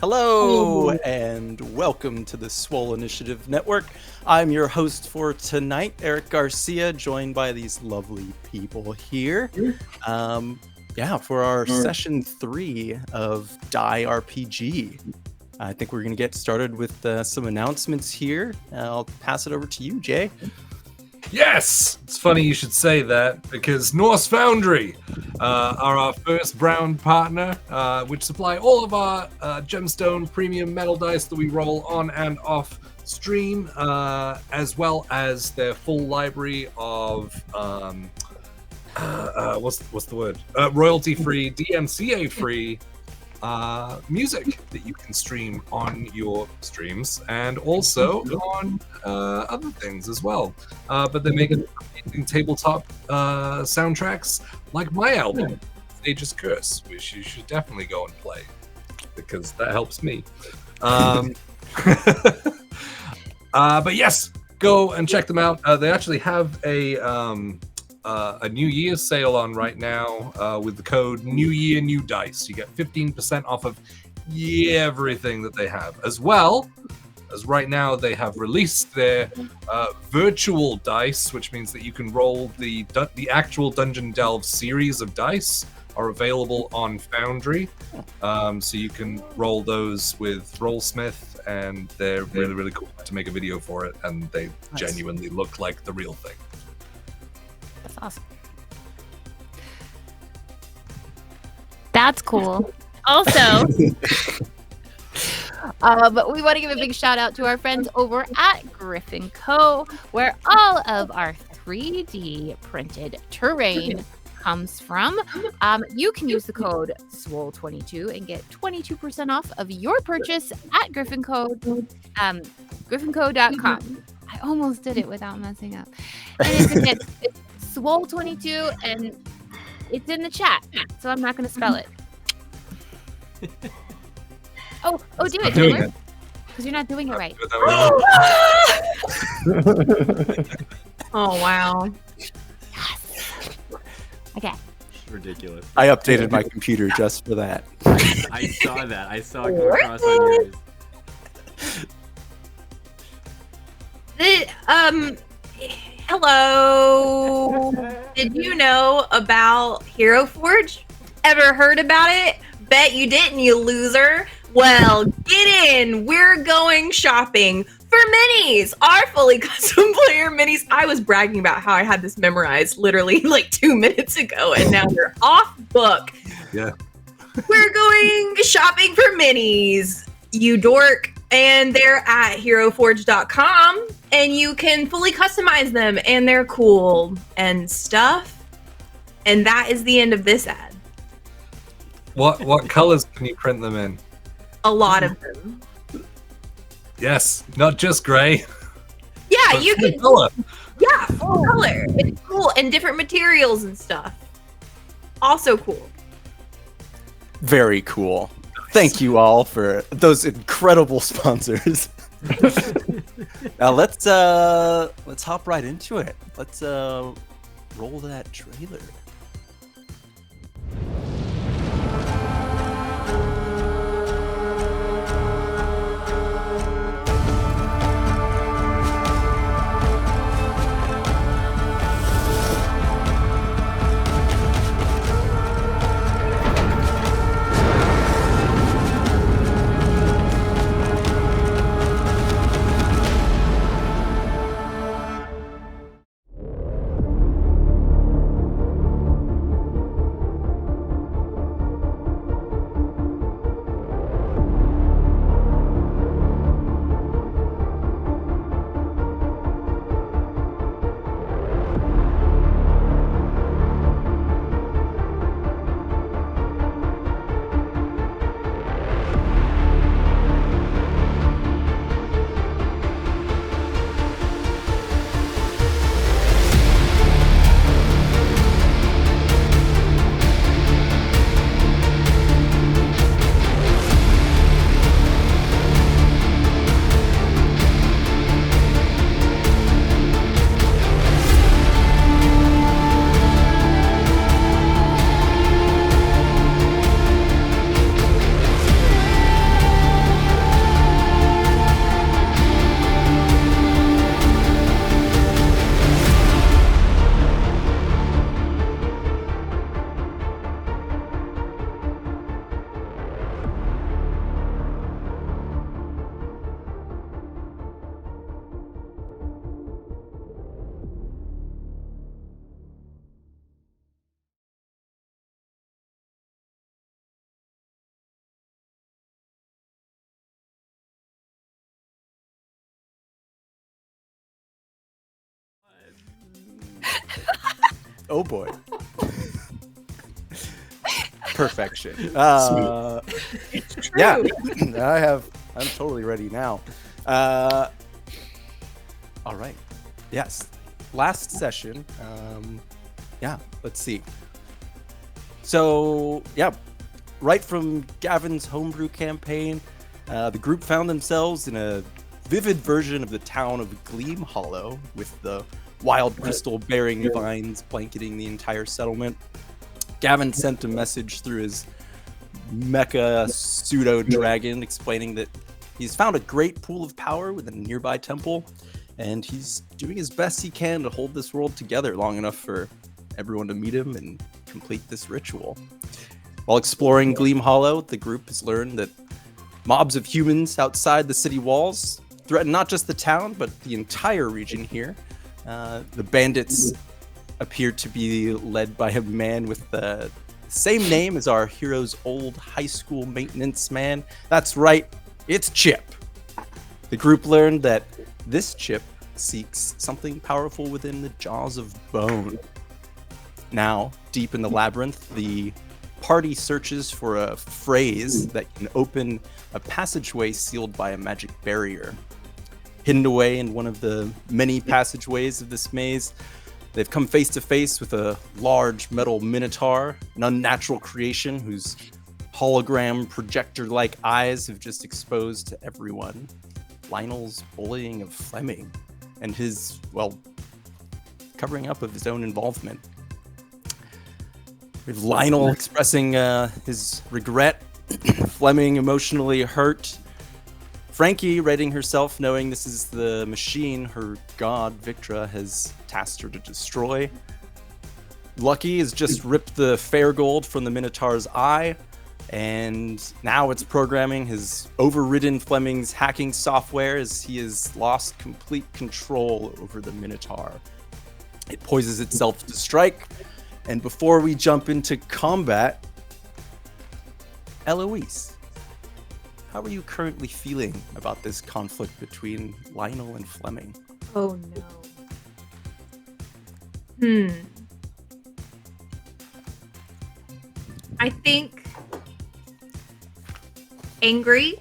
Hello, and welcome to the Swole Initiative Network. I'm your host for tonight, Eric Garcia, joined by these lovely people here. For our session 3 of dierpg. I think we're going to get started with some announcements here. I'll pass it over to you, Jay. Yes! It's funny you should say that, because Norse Foundry are our first brand partner, which supply all of our gemstone premium metal dice that we roll on and off stream, as well as their full library of what's the word? Royalty-free, DMCA-free music that you can stream on your streams and also on other things as well. But they make amazing tabletop soundtracks like my album, Sage's Curse, which you should definitely go and play because that helps me. But yes, go and check them out. They actually have a New Year's sale on right now with the code New Year New Dice. You get 15% off of everything that they have, as well as right now they have released their virtual dice, which means that you can roll the actual Dungeon Delve series of dice are available on Foundry, so you can roll those with Rollsmith, and they're really, really cool to make a video for it, and they genuinely look like the real thing. That's awesome. That's cool. Also, but we want to give a big shout out to our friends over at Griffin Co., where all of our 3D printed terrain comes from. You can use the code SWOLE22 and get 22% off of your purchase at Griffin Co. griffinco.com. I almost did it without messing up. And it's Swole22, and it's in the chat, so I'm not going to spell it. Oh, do it, Taylor. Because you're not doing it right. Oh, wow. Yes. Okay. Ridiculous. I updated my computer just for that. I saw that. I saw it come across on yours. Hello. Did you know about Hero Forge? Ever heard about it? Bet you didn't, you loser. Well, get in. We're going shopping for minis. Our fully custom player minis. I was bragging about how I had this memorized literally like 2 minutes ago, and now they're off book. Yeah. We're going shopping for minis, you dork. And they're at heroforge.com, and you can fully customize them, and they're cool and stuff. And that is the end of this ad. What colors can you print them in? A lot of them. Yes, not just gray. Yeah, you can. Color. Yeah, full color. It's cool, and different materials and stuff. Also cool. Very cool. Thank you all for those incredible sponsors. Now let's hop right into it. Let's roll that trailer. Oh boy. Perfection. It's true. Yeah, I'm totally ready now. All right. Yes. Last session. Let's see. So, right from Gavin's homebrew campaign, the group found themselves in a vivid version of the town of Gleam Hollow, with the wild crystal-bearing vines blanketing the entire settlement. Gavin sent a message through his mecha pseudo-dragon explaining that he's found a great pool of power within a nearby temple, and he's doing his best he can to hold this world together long enough for everyone to meet him and complete this ritual. While exploring Gleam Hollow, the group has learned that mobs of humans outside the city walls threaten not just the town, but the entire region here. The bandits appear to be led by a man with the same name as our hero's old high school maintenance man. That's right, it's Chip. The group learned that this Chip seeks something powerful within the jaws of bone. Now, deep in the labyrinth, the party searches for a phrase that can open a passageway sealed by a magic barrier. Hidden away in one of the many passageways of this maze, they've come face to face with a large metal minotaur, an unnatural creation whose hologram projector-like eyes have just exposed to everyone Lionel's bullying of Fleming and his, covering up of his own involvement. We have Lionel expressing his regret, Fleming emotionally hurt, Frankie readying herself, knowing this is the machine her god Victra has tasked her to destroy. Lucky has just ripped the fair gold from the Minotaur's eye, and now it's programming his overridden Fleming's hacking software as he has lost complete control over the Minotaur. It poises itself to strike, and before we jump into combat, Eloise, how are you currently feeling about this conflict between Lionel and Fleming? Oh no. I think angry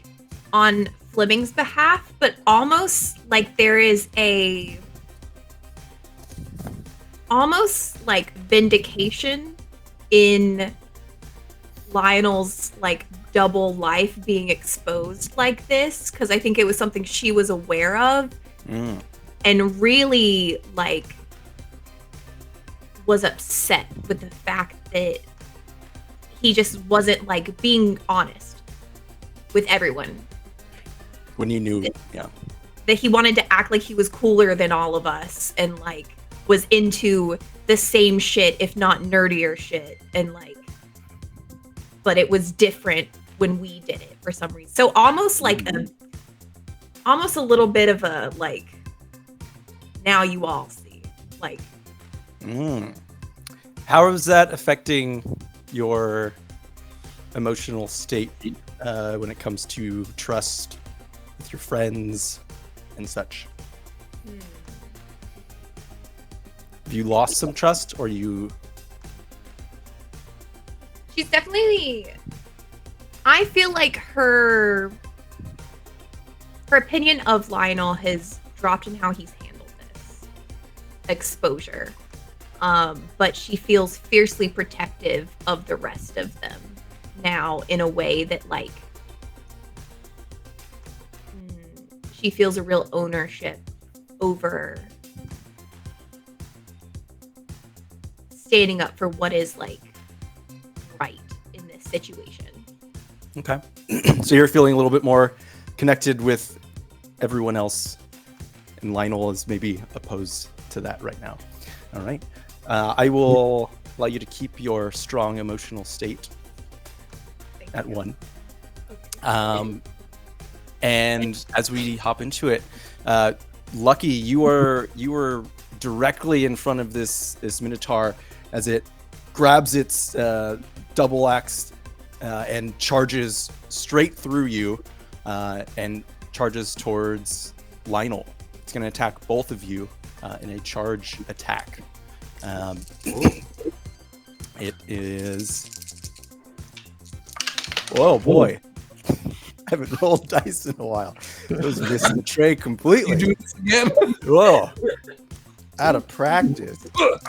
on Fleming's behalf, but almost like there is almost like vindication in Lionel's double life being exposed like this, because I think it was something she was aware of and really was upset with the fact that he just wasn't being honest with everyone. When you knew, that he wanted to act like he was cooler than all of us and was into the same shit, if not nerdier shit, and but it was different when we did it for some reason. So almost almost a little bit of a now you all see. How is that affecting your emotional state when it comes to trust with your friends and such? Have you lost some trust, or you? She's definitely. I feel like her opinion of Lionel has dropped in how he's handled this exposure. But she feels fiercely protective of the rest of them now in a way that she feels a real ownership over standing up for what is right in this situation. Okay. So you're feeling a little bit more connected with everyone else, and Lionel is maybe opposed to that right now. All right. I will allow you to keep your strong emotional state at 1. And as we hop into it, Lucky, you were directly in front of this Minotaur as it grabs its double axe and charges straight through you and charges towards Lionel. It's going to attack both of you in a charge attack. It is. Oh boy. I haven't rolled dice in a while. I was missing the tray completely. You do this again? Whoa. Out of practice.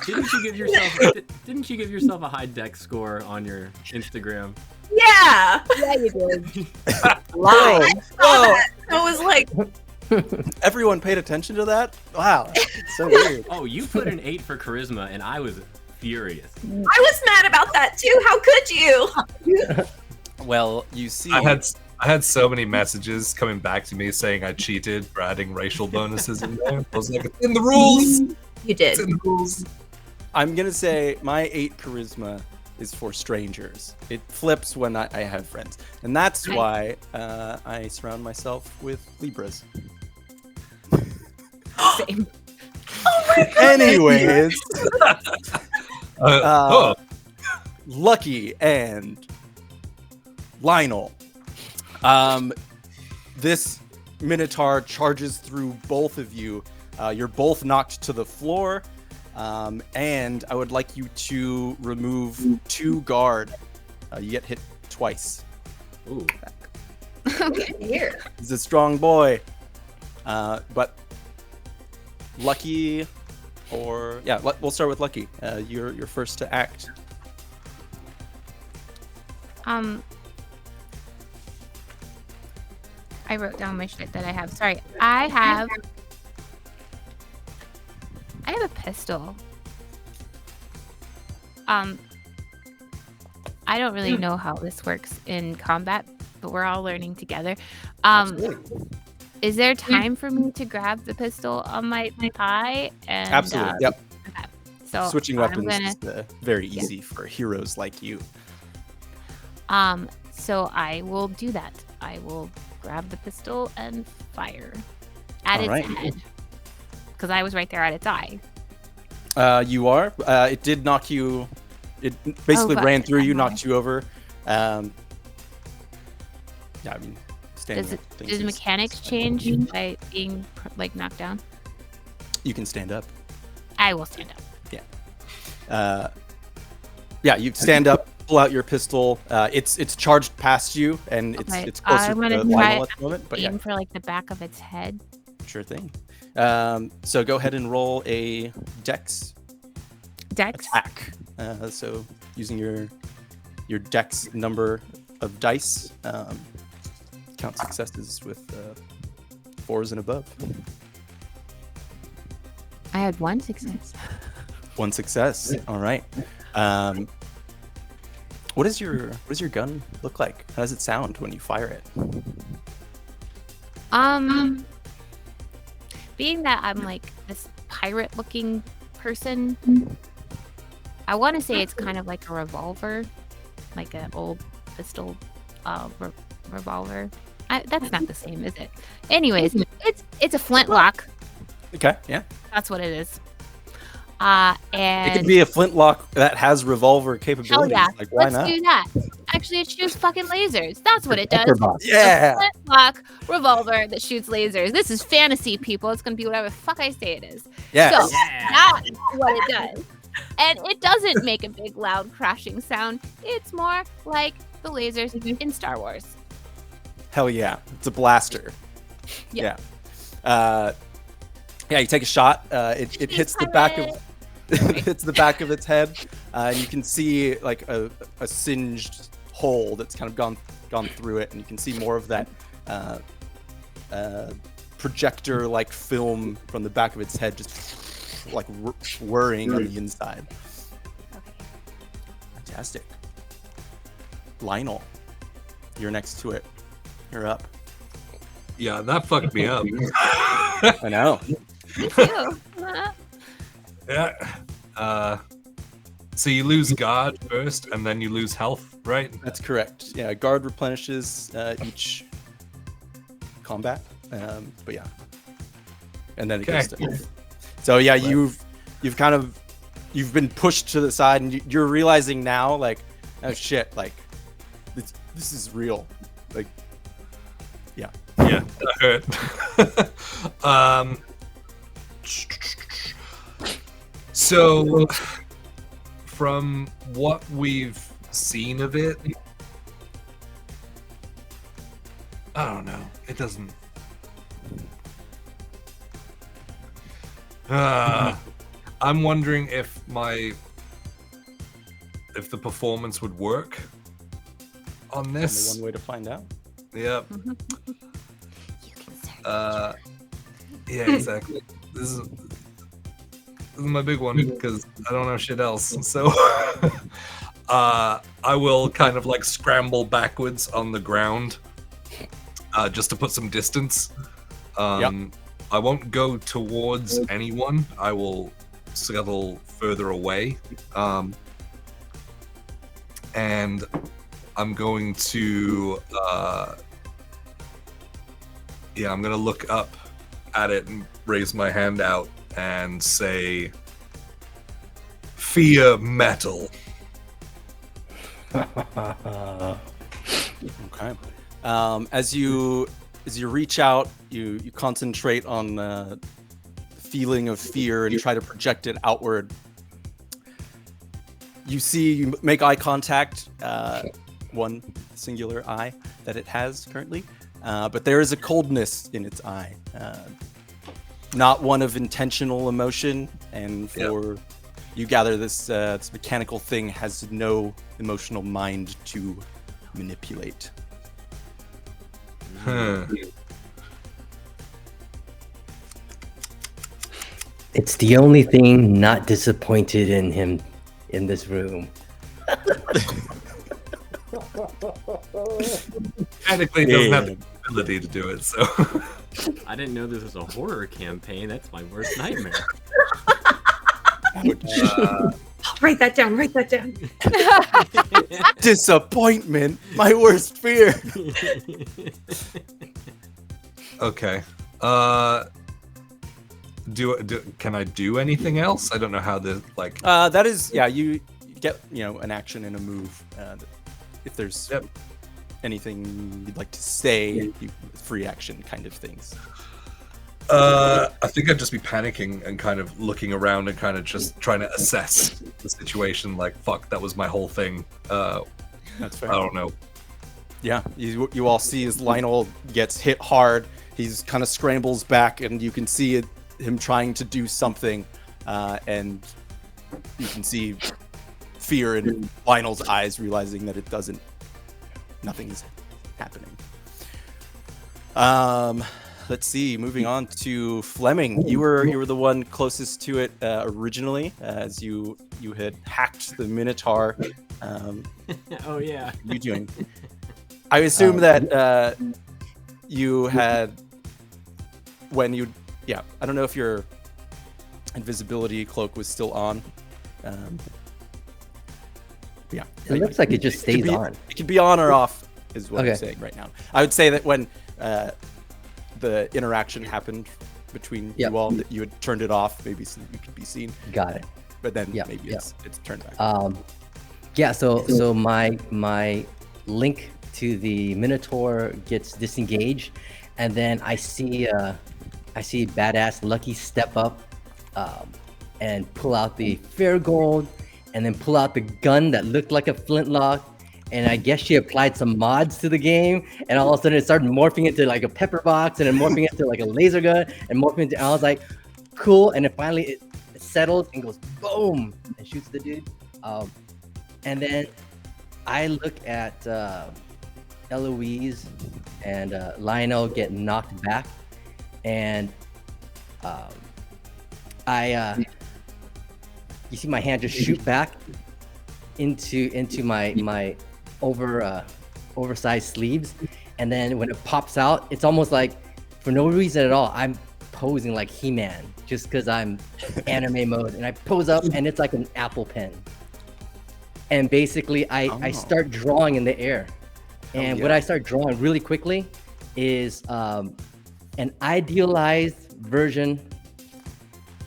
Didn't you give yourself a high deck score on your Instagram? Yeah. Yeah, you did. Whoa. Whoa. I was like, Everyone paid attention to that? Wow. It's so weird. Oh, you put an 8 for charisma, and I was furious. I was mad about that too. How could you? Well, you see. I had so many messages coming back to me saying I cheated for adding racial bonuses in there. I was like, it's in the rules. You did. It's in the rules. I'm going to say my 8 charisma is for strangers. It flips when I have friends. And that's why I surround myself with Libras. Same. Anyways, Oh, Lucky and Lionel. This Minotaur charges through both of you. You're both knocked to the floor. And I would like you to remove 2 guard. You get hit twice. Ooh. Okay, here. He's a strong boy. But Lucky, we'll start with Lucky. You're first to act. I wrote down my shit that I have. Sorry. I have a pistol. I don't really know how this works in combat, but we're all learning together. Absolutely. Is there time for me to grab the pistol on my thigh? And, Absolutely. Yep. Okay. So Switching I'm weapons gonna, is very easy for heroes like you. so I will do that. I will grab the pistol and fire at All its right. head. Because I was right there at its eye. You are. It did knock you. It basically God. ran through you, knocked you over. Yeah, I mean, standing Does up things Does is- mechanics change by being knocked down? You can stand up. I will stand up. Yeah, you stand up, pull out your pistol. It's charged past you, and Okay, it's closer I'm to gonna Lionel try at the moment. But yeah, aim for the back of its head. sure thing. So go ahead and roll a Dex Dex. attack. So using your Dex number of dice, count successes with 4s and above. I had 1 success. 1 success. All right. What does your gun look like? How does it sound when you fire it? Being that I'm this pirate-looking person, I want to say it's kind of like a revolver, like an old pistol, revolver. That's not the same, is it? Anyways, it's a flintlock. Okay. Yeah. That's what it is. It And could be a flintlock that has revolver hell capabilities. yeah, Like, why let's not? do that. Actually, it shoots fucking lasers. That's what it does. Yeah. A flintlock revolver that shoots lasers. This is fantasy, people. It's gonna be whatever the fuck I say it is. Yes. So that's what it does. And it doesn't make a big loud crashing sound. It's more like the lasers in Star Wars. Hell yeah. It's a blaster. Yeah. Yeah. You take a shot. It hits the back of it hits the back of its head, and you can see a singed hole that's kind of gone through it, and you can see more of that projector film from the back of its head just whirring on the inside. Okay. Fantastic. Lionel, you're next to it. You're up. yeah, that fucked me up. I know. Me too. Yeah. So you lose guard first, and then you lose health, right? That's correct. Yeah, guard replenishes each combat. But yeah, and then it goes to health. So yeah, you've been pushed to the side, and you're realizing now, oh shit, this is real. Yeah. Yeah, that hurt. So, from what we've seen of it, I don't know. It doesn't. I'm wondering if the performance would work on this. Only one way to find out. Yep. You can search. Yeah, exactly. This is my big one because I don't know shit else. So I will kind of like scramble backwards on the ground just to put some distance. I won't go towards anyone. I will scuttle further away. And I'm going to I'm gonna look up at it and raise my hand out and say fear metal. Okay. As you reach out, you concentrate on the feeling of fear and try to project it outward. You make eye contact, one singular eye that it has currently, but there is a coldness in its eye, not one of intentional emotion, and you gather this mechanical thing has no emotional mind to manipulate. It's the only thing not disappointed in him in this room. Technically, it doesn't have the ability to do it, so. I didn't know this was a horror campaign. That's my worst nightmare. Write that down. Write that down. Disappointment, my worst fear. Okay. Can I do anything else? I don't know how the like. That is, you get an action and a move. If there's anything you'd like to say, free action kind of things. I think I'd just be panicking and kind of looking around and kind of just trying to assess the situation. Like, fuck, that was my whole thing. That's fair. I don't know. Yeah, you all see as Lionel gets hit hard. He's kind of scrambles back, and you can see him trying to do something, and you can see fear in Lionel's eyes, realizing that nothing is happening. Let's see. Moving on to Fleming. You were the one closest to it originally, as you had hacked the Minotaur. Oh yeah. You doing? I assume that you had I don't know if your invisibility cloak was still on. Yeah. It looks like it just stays on. It can be on or off, is what I'm saying right now. I would say that when the interaction happened between you all, that you had turned it off, maybe so that you could be seen. Got it. But then maybe it's turned back. So my link to the Minotaur gets disengaged, and then I see badass Lucky step up and pull out the fair gold, and then pull out the gun that looked like a flintlock. And I guess she applied some mods to the game, and all of a sudden it started morphing into like a pepper box, and then morphing into like a laser gun, and morphing into. And I was like, cool. And then finally it settles and goes boom and shoots the dude. And then I look at Eloise and Lionel get knocked back, and you see my hand just shoot back into my oversized sleeves, and then when it pops out, it's almost like for no reason at all, I'm posing like He-Man just because I'm anime mode, and I pose up and it's like an Apple Pen, and basically I start drawing in the air, and what I start drawing really quickly is an idealized version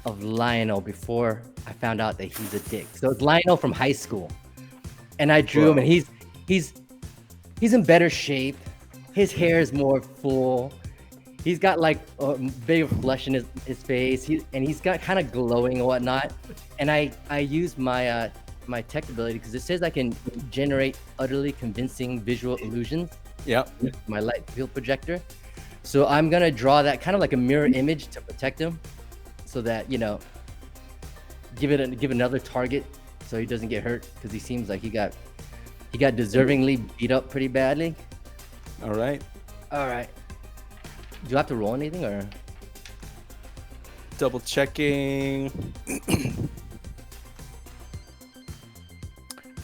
of Lionel before I found out that he's a dick. So it's Lionel from high school, and I drew him, and he's in better shape. His hair is more full. He's got like a bit of flesh in his face. He's got kind of glowing and whatnot. And I use my my tech ability because it says I can generate utterly convincing visual illusions. Yep. With my light field projector. So I'm gonna draw that kind of like a mirror image to protect him, so that give another target so he doesn't get hurt, because he seems like he got deservingly beat up pretty badly. All right. Do you have to roll anything or? Double checking.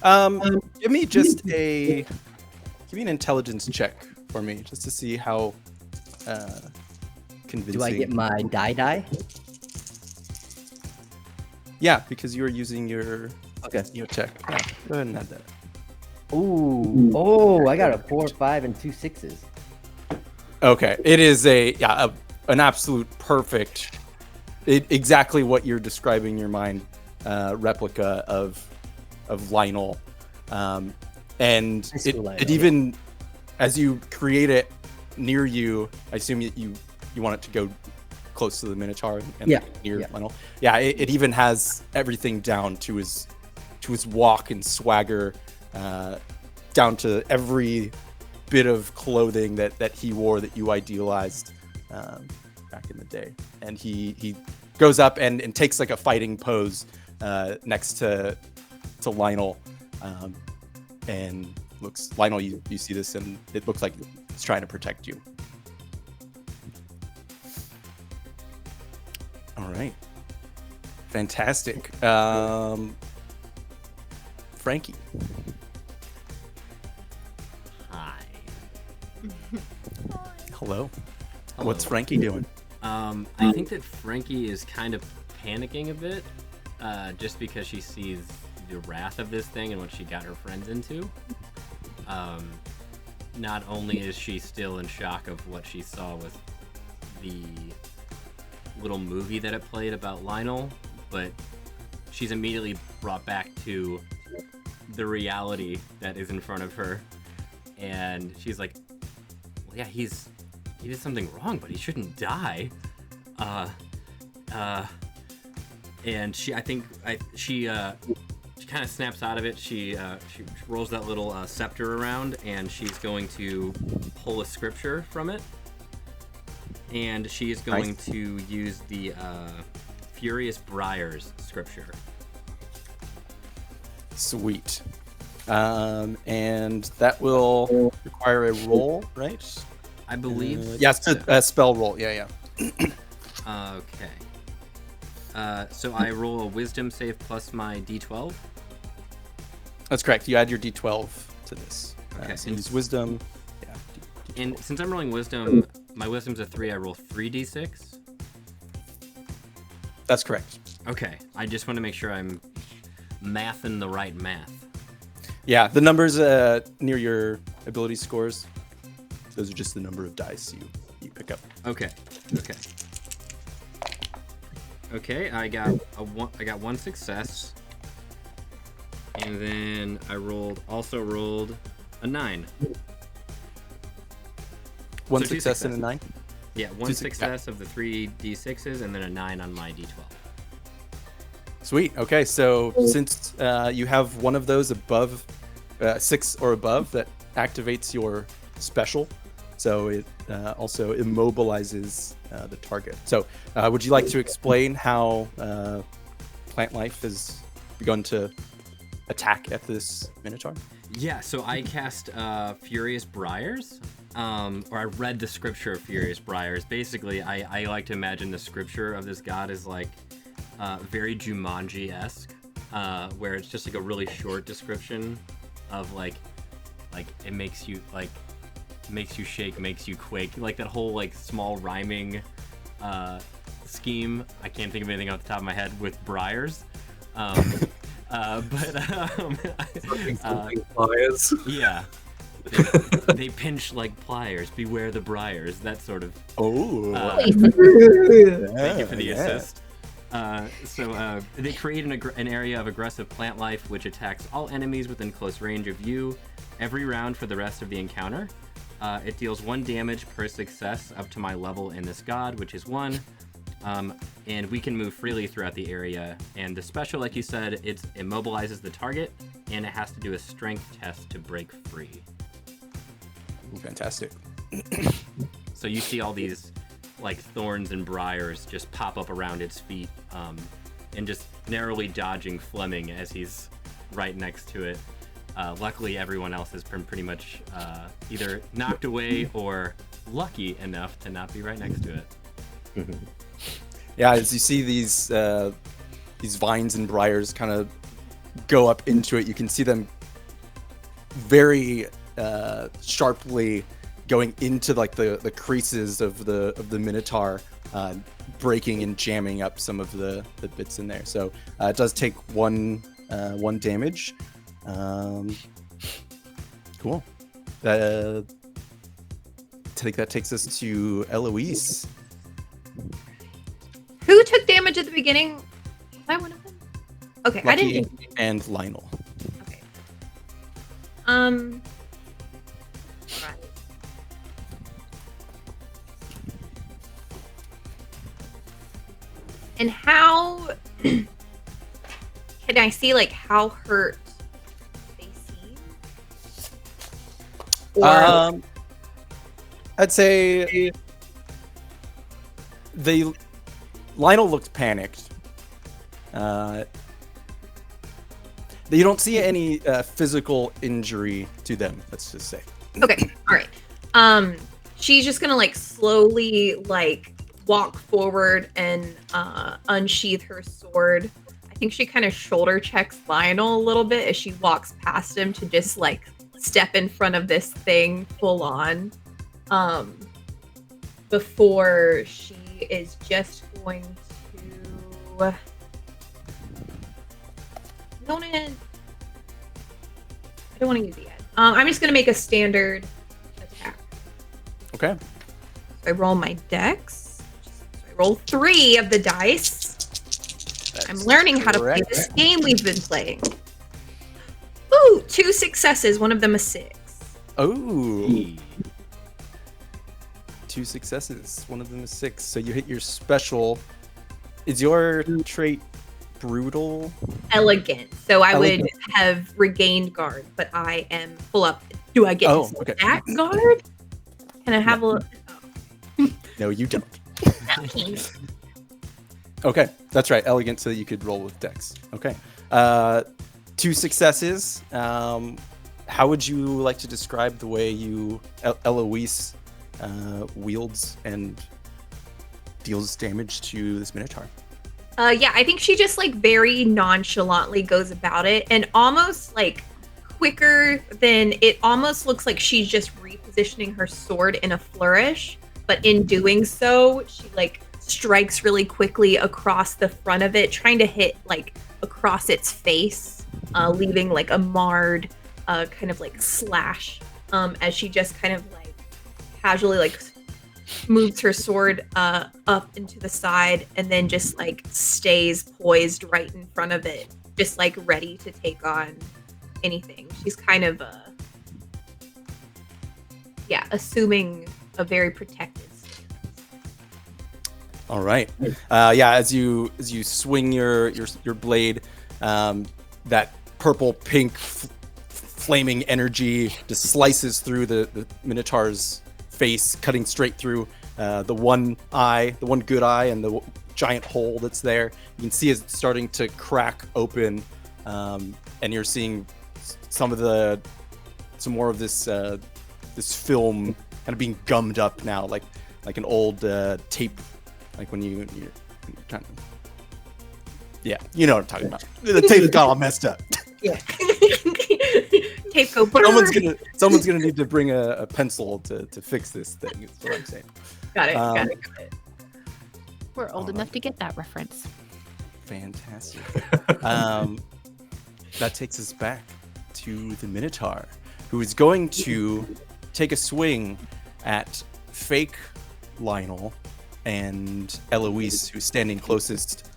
Give me an intelligence check for me, just to see how convincing. Do I get my die? Yeah, because you are using your Okay. tech. Yeah, go ahead and add that. Ooh. Oh, I got a 4, 5, and 2 6s. Okay, it is an absolute perfect, exactly what you're describing in your mind, replica of Lionel, and it even, as you create it near you, I assume you want it to go close to the Minotaur and near Lionel. Yeah, it even has everything down to his walk and swagger, down to every bit of clothing that he wore that you idealized back in the day. And he goes up and takes like a fighting pose next to Lionel, and looks, Lionel, you see this, and it looks like it's trying to protect you. All right, fantastic. Frankie. Hi. Hello. Hello. What's Frankie doing? I think that Frankie is kind of panicking a bit, just because she sees the wrath of this thing and what she got her friends into. Not only is she still in shock of what she saw with the little movie that it played about Lionel, but she's immediately brought back to the reality that is in front of her, and she's like, well, yeah, he did something wrong, but he shouldn't die. And she kind of snaps out of it. She rolls that little scepter around, and she's going to pull a scripture from it, and she is going to use the Furious Briars scripture. Sweet. And that will require a roll, right? I believe. Yes, a spell roll. Yeah. Okay. So I roll a wisdom save plus my d12. That's correct. You add your d12 to this. Okay. So use wisdom. Yeah. And since I'm rolling wisdom, my wisdom's a 3. I roll 3d6. That's correct. Okay. I just want to make sure I'm mathing the right math. Yeah, the numbers near your ability scores, those are just the number of dice you pick up. Okay. I got one success, and then I also rolled a 9. One So 2 success and a 9. Yeah, one success of the 3d6s, and then a 9 on my d12. Sweet. Okay, so since you have one of those above 6 or above, that activates your special. So it also immobilizes the target. So would you like to explain how plant life has begun to attack at this Minotaur? Yeah, so I cast Furious Briars, or I read the scripture of Furious Briars. Basically, I like to imagine the scripture of this god is like very Jumanji-esque, where it's just like a really short description of like it makes you shake, makes you quake, like that whole like small rhyming scheme. I can't think of anything off the top of my head with briars. Pliers. Yeah. They pinch like pliers. Beware the briars. That sort of. Oh. Thank you for the assist. So they create an area of aggressive plant life which attacks all enemies within close range of you every round for the rest of the encounter. It deals 1 damage per success up to my level in this god, which is 1. And we can move freely throughout the area. And the special, like you said, it immobilizes the target, and it has to do a strength test to break free. Ooh, fantastic. So you see all these like thorns and briars just pop up around its feet, and just narrowly dodging Fleming as he's right next to it. Luckily, everyone else has been pretty much either knocked away or lucky enough to not be right next to it. Yeah, as you see these vines and briars kind of go up into it, you can see them very sharply going into like the creases of the Minotaur, breaking and jamming up some of the bits in there. So it does take one damage. Cool. I think that takes us to Eloise. Who took damage at the beginning? Was I one of them? Okay, I Lucky didn't. and Lionel. Okay. Right. And how can I see like how hurt they seem? Or I'd say Lionel looked panicked. You don't see any physical injury to them, let's just say. okay, all right. She's just gonna like slowly like walk forward and unsheath her sword. I think she kind of shoulder checks Lionel a little bit as she walks past him to just like step in front of this thing full on. Before she is just going to I don't want to use it yet. I'm just gonna make a standard attack. Okay. So I roll my dex. So I roll 3 of the dice. I'm learning how to play this game we've been playing. Ooh, 2 successes. One of them a 6. Oh. 2 successes. One of them is 6. So you hit your special. Is your trait brutal? Elegant. So I Elegant. would have regained guard, but I am full up. Do I get okay. that guard? Can I have a? No, you don't. Okay. Okay, that's right. Elegant, so that you could roll with dex. Okay. 2 successes. How would you like to describe the way Eloise wields and deals damage to this Minotaur? Yeah, I think she just like very nonchalantly goes about it and almost like quicker than it almost looks like she's just repositioning her sword in a flourish. But in doing so, she like strikes really quickly across the front of it, trying to hit like across its face, leaving like a marred kind of like slash as she just kind of like casually like moves her sword up into the side and then just like stays poised right in front of it, just like ready to take on anything. She's kind of assuming a very protected stance. All right. Yeah, as you swing your blade, that purple pink flaming energy just slices through the Minotaur's face, cutting straight through the one good eye and the giant hole that's there. You can see as it's starting to crack open, and you're seeing some more of this film kind of being gummed up now, like an old tape, like when you're trying to, yeah, you know what I'm talking about. The tape got all messed up. Yeah. Tape go. Someone's gonna need to bring a pencil to fix this thing. Is what I'm saying. Got it. We're old enough to get that reference. Fantastic. That takes us back to the Minotaur, who is going to take a swing at fake Lionel and Eloise, who's standing closest.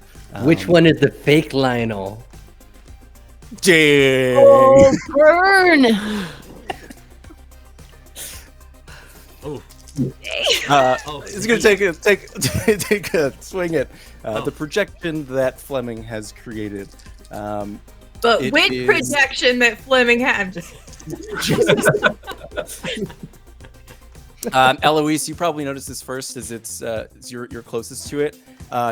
Which one is the fake Lionel? Dang. Oh, burn! today. It's gonna take a swing at the projection that Fleming has created. But It which is- projection that Fleming had? I'm just Eloise, you probably noticed this first, as you're closest to it.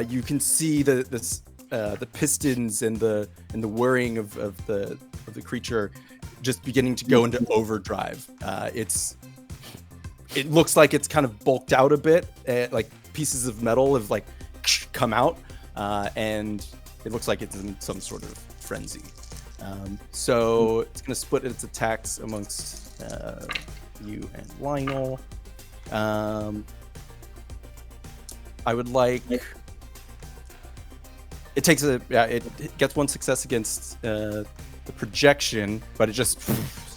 You can see the pistons and the whirring of the creature just beginning to go into overdrive. It looks like it's kind of bulked out a bit, like pieces of metal have like come out, and it looks like it's in some sort of frenzy. So it's going to split its attacks amongst you and Lionel. I would like. It takes it gets one success against the projection, but it just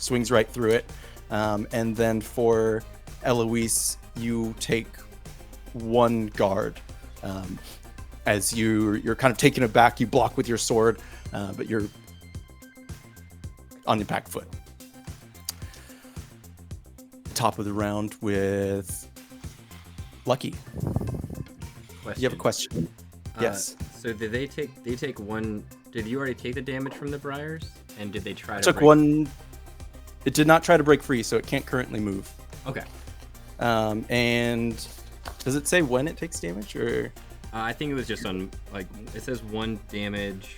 swings right through it. And then for Eloise, you take one guard. As you're kind of taken aback, you block with your sword, but you're on your back foot. Top of the round with Lucky. Question. You have a question? Yes. So did they take one? Did you already take the damage from the briars? And did they try to Took break- one. It did not try to break free, so it can't currently move. Okay. And does it say when it takes damage, or? I think it was just on, like, it says 1 damage.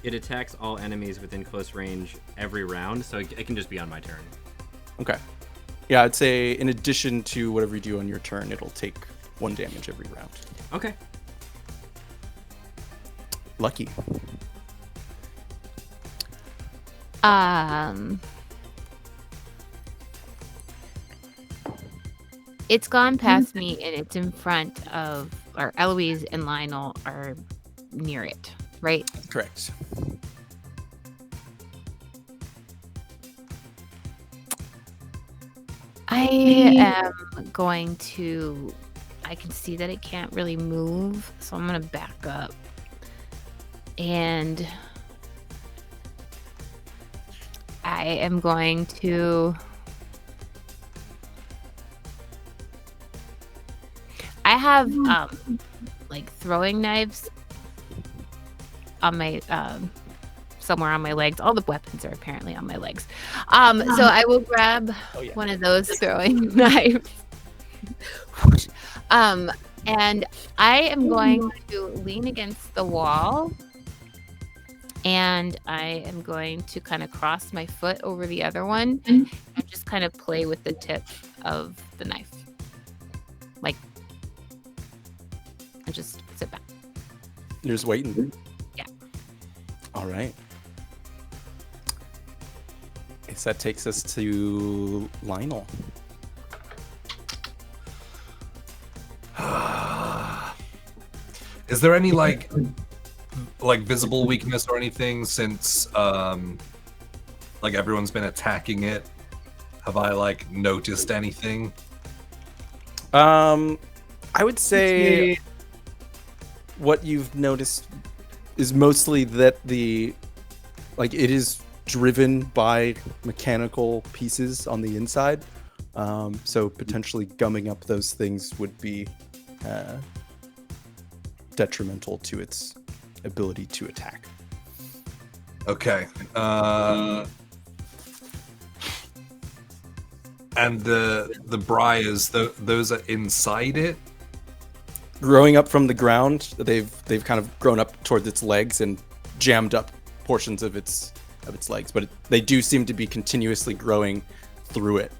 It attacks all enemies within close range every round, so it can just be on my turn. Okay. Yeah, I'd say in addition to whatever you do on your turn, it'll take 1 damage every round. Okay. Lucky. It's gone past me and it's in front of, or Eloise and Lionel are near it, right? Correct. I am going to, I can see that it can't really move, so I'm going to back up. And I am going to, I have like throwing knives on my somewhere on my legs. All the weapons are apparently on my legs. So I will grab one of those throwing knives. And I am going to lean against the wall, and I am going to kind of cross my foot over the other one and just kind of play with the tip of the knife. Like, and just sit back. You're just waiting. Yeah. All right. Guess that takes us to Lionel. Is there any like visible weakness or anything since like everyone's been attacking it? Have I like noticed anything? I would say what you've noticed is mostly that it is driven by mechanical pieces on the inside. So potentially gumming up those things would be detrimental to its ability to attack. Okay. And the briars, those are inside it? Growing up from the ground, they've kind of grown up towards its legs and jammed up portions of its legs, but they do seem to be continuously growing through it.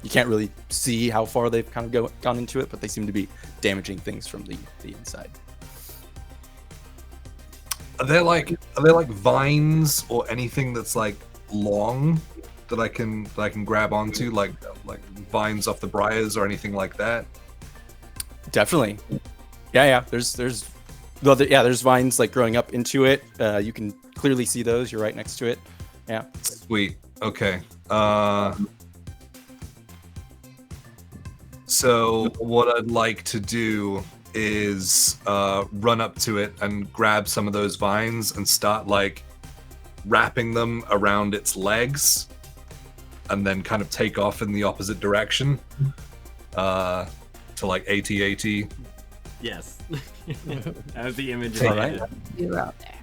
You can't really see how far they've kind of gone into it, but they seem to be damaging things from the inside. Are there like vines or anything that's like long that I can grab onto, like vines off the briars or anything like that? Definitely. Yeah. There's vines like growing up into it. You can clearly see those. You're right next to it. Yeah. Sweet. Okay. So what I'd like to do is run up to it and grab some of those vines and start like wrapping them around its legs and then kind of take off in the opposite direction to like AT-AT. Yes. That was the image. All right. You were out there.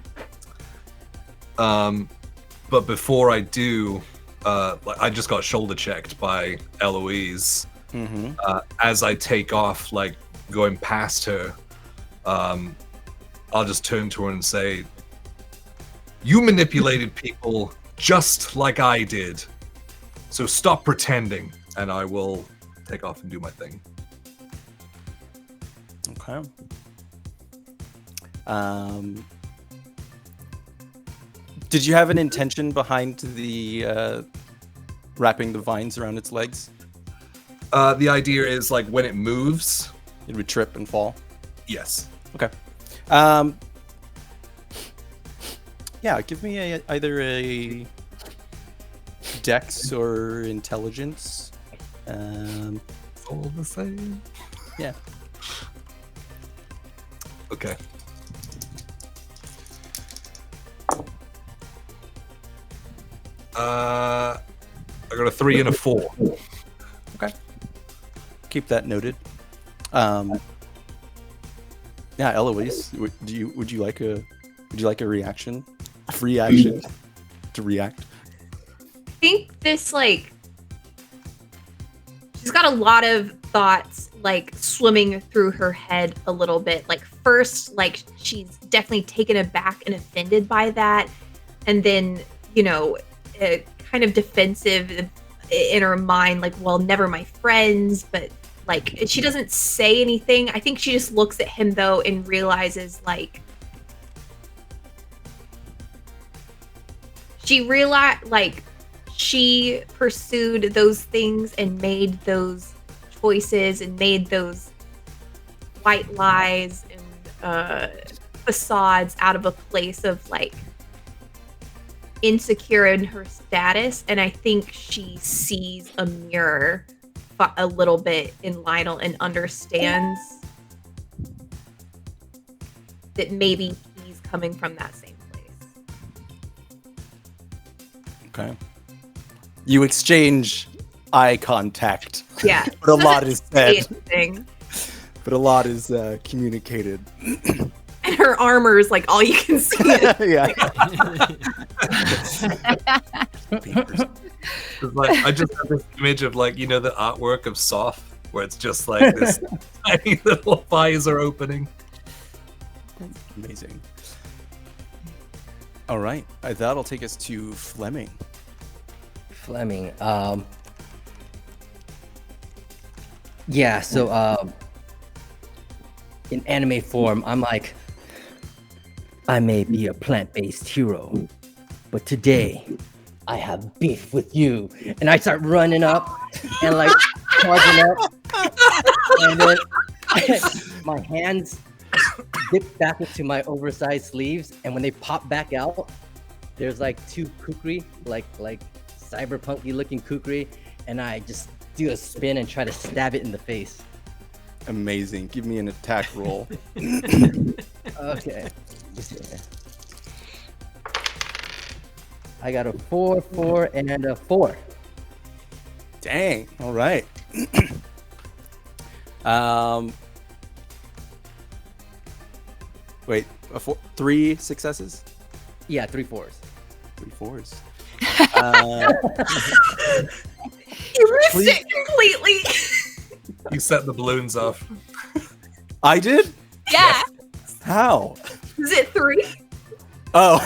But before I do, I just got shoulder checked by Eloise. Mm-hmm. As I take off, like going past her, I'll just turn to her and say, "You manipulated people just like I did. So stop pretending," and I will take off and do my thing. Okay. Did you have an intention behind the wrapping the vines around its legs? The idea is like when it moves. It would trip and fall. Yes. Okay. Yeah, give me either a Dex or Intelligence. All the same. Yeah. Okay. I got a 3 and a 4. Okay. Keep that noted. Yeah, Eloise, would you like a reaction? A free action to react? I think this, like, she's got a lot of thoughts, like, swimming through her head a little bit. Like, first, like, she's definitely taken aback and offended by that. And then, you know, kind of defensive in her mind, like, well, never my friends. But, like, she doesn't say anything. I think she just looks at him, though, and realizes, like, she pursued those things and made those choices and made those white lies and facades out of a place of, like, insecure in her status. And I think she sees a mirror a little bit in Lionel and understands that maybe he's coming from that same place. Okay. You exchange eye contact. Yeah. But a lot is said. Anything. But a lot is communicated. And her armor is, like, all you can see. Yeah. Like, I just have this image of, like, you know, the artwork of Soph, where it's just like this tiny little visor opening. Amazing. All right. That'll take us to Fleming. Fleming. Yeah, so in anime form, I'm like, I may be a plant-based hero, but today I have beef with you. And I start running up and, like, charging up. And then my hands dip back into my oversized sleeves, and when they pop back out, there's like 2 kukri, like cyberpunky looking kukri, and I just do a spin and try to stab it in the face. Amazing. Give me an attack roll. Okay. I got a 4, 4, and a 4. Dang. All right. Wait. 3 successes? Yeah, 3 4s. 3 4s. You missed it completely. You set the balloons off. I did? Yeah. How? Is it 3? Oh.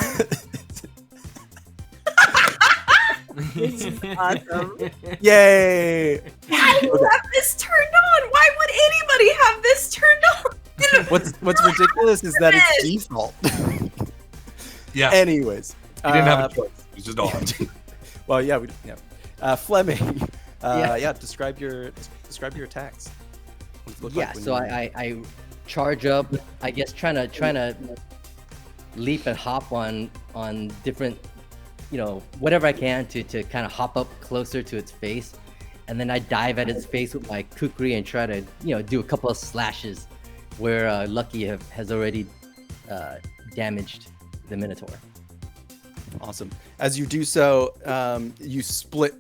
Awesome. Yay. How do you have this turned on? Why would anybody have this turned on? What's ridiculous is that it's default. Yeah. Anyways. You didn't have a choice. It was just on. Well, yeah, Fleming. Yeah. Describe your attacks. What does it look Yeah, like when so you- I charge up, I guess trying to leap and hop on different, you know, whatever I can to kind of hop up closer to its face. And then I dive at its face with my kukri and try to, you know, do a couple of slashes where Lucky has already damaged the Minotaur. Awesome. As you do so, you split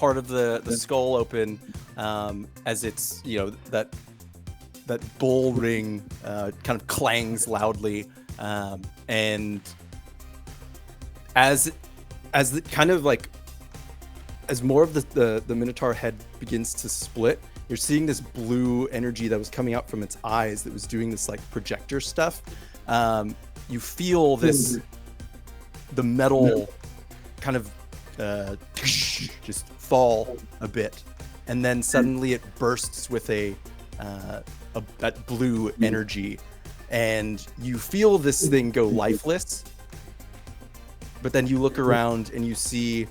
part of the skull open as it's that bull ring kind of clangs loudly, and as the kind of like as more of the Minotaur head begins to split, you're seeing this blue energy that was coming out from its eyes that was doing this like projector stuff. You feel the metal kind of just fall a bit, and then suddenly it bursts with that blue energy, and you feel this thing go lifeless. But then you look around and you see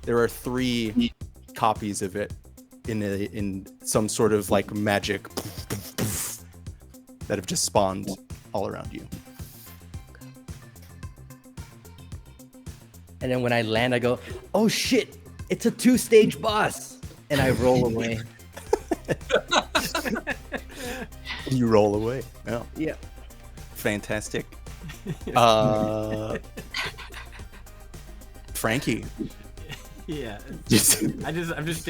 there are 3 copies of it in some sort of like magic that have just spawned all around you. And then when I land, I go, "Oh shit! It's a 2-stage boss!" And I roll away. You roll away. Oh, Yeah. fantastic. Frankie. Yeah. I'm just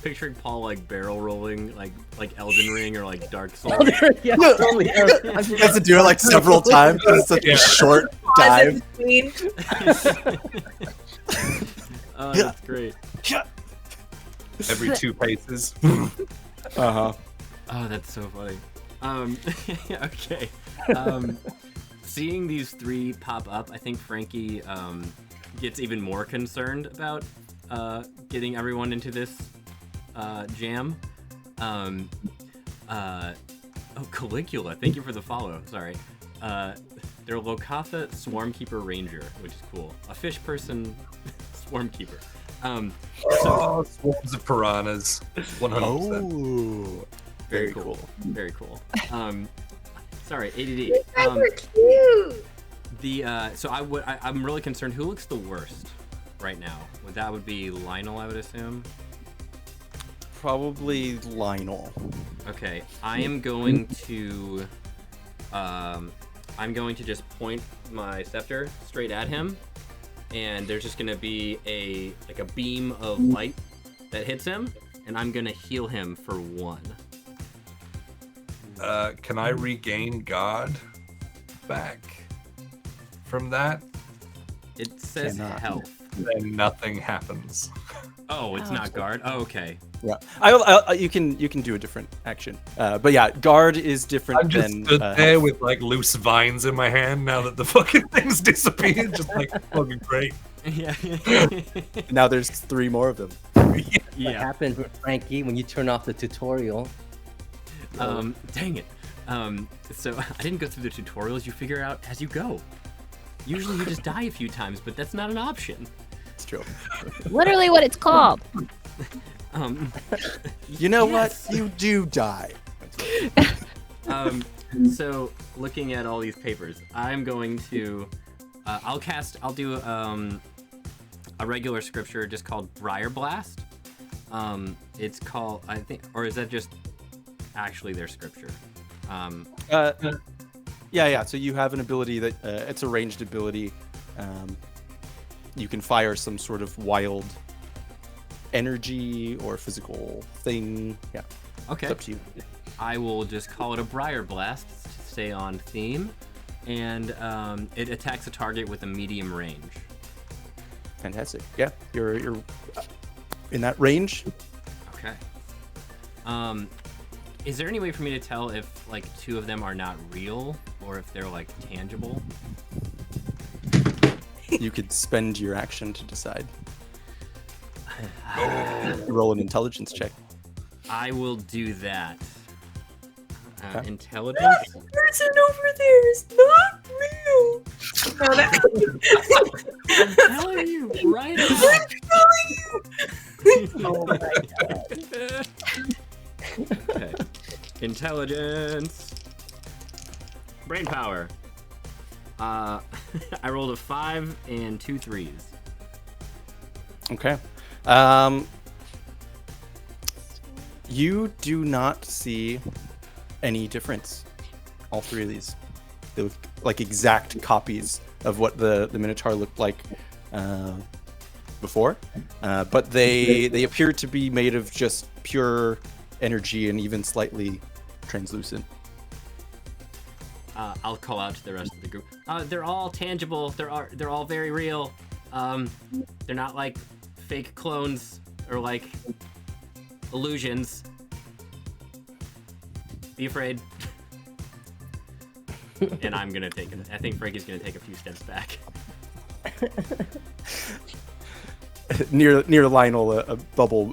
picturing Paul like barrel rolling like Elden Ring or like Dark Souls. Yeah, totally. You have to do it like several times because it's such a short dive. Oh, that's great. Every 2 paces. Uh-huh. Oh, that's so funny. Okay. Seeing these 3 pop up, I think Frankie gets even more concerned about getting everyone into this jam. Caligula, thank you for the follow. Sorry. They're Lokatha Swarmkeeper Ranger, which is cool. A fish person Swarmkeeper. Swarms of piranhas. 100%. Oh, very cool. Very cool. Sorry, ADD. You guys are cute. So I'm really concerned. Who looks the worst right now? That would be Lionel, I would assume. Probably Lionel. Okay, I am going to just point my scepter straight at him, and there's just gonna be a beam of light that hits him, and I'm gonna heal him for 1. Can I regain God back from that? It says Cannot. health. Then nothing happens. Oh, it's not guard. Oh, okay. Yeah, you can do a different action, but yeah, guard is different. I'm just than stood there with like loose vines in my hand now that the fucking thing's disappeared. Just like fucking great. Yeah. Now there's 3 more of them. What Yeah. happens with Frankie when you turn off the tutorial? Dang it. So I didn't go through the tutorials. You figure out as you go. Usually you just die a few times, but that's not an option. It's true. Literally what it's called. You know Yes. what? You do die. So looking at all these papers, I'm going to, I'll do a regular scripture just called Briar Blast. It's called, I think, or is that just actually their scripture? Yeah. So you have an ability that it's a ranged ability. You can fire some sort of wild energy or physical thing. Yeah. Okay. It's up to you. I will just call it a Briar Blast to stay on theme, and it attacks a target with a medium range. Fantastic. Yeah, you're in that range. Okay. Is there any way for me to tell if like 2 of them are not real or if they're like tangible? You could spend your action to decide. Roll an intelligence check. I will do that. Okay. Intelligence. That person over there is not real. No, I'm telling you right now. Oh my god. Okay. Intelligence. Brain power. I rolled a 5 and 2 3s. Okay. You do not see any difference. All 3 of these, they look like exact copies of what the Minotaur looked like before, but they appear to be made of just pure energy and even slightly translucent. I'll call out to the rest of the group. They're all tangible. They're all very real. They're not like fake clones or like illusions. Be afraid. And I'm gonna take it. I think Frankie's gonna take a few steps back. near Lionel, a bubble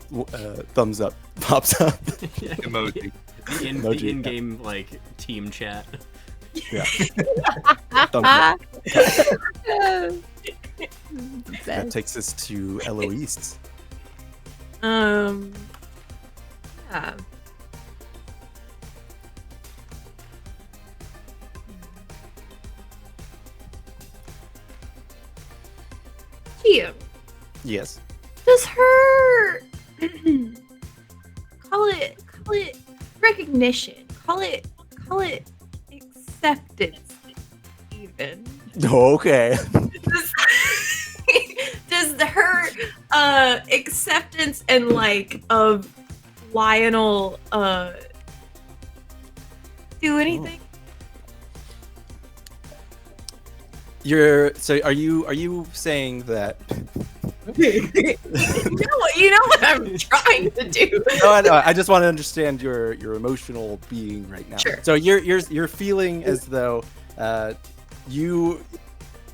thumbs up pops up. Emoji. Emoji, The in-game like team chat. Yeah. Thumbs up. That takes us to Eloise. Yeah. Kia, Yes. does her call it recognition, call it acceptance even. Okay. Does her acceptance and like of Lionel do anything? Are you saying that? You know what I'm trying to do. No, I just want to understand your emotional being right now. Sure. So you're feeling as though you're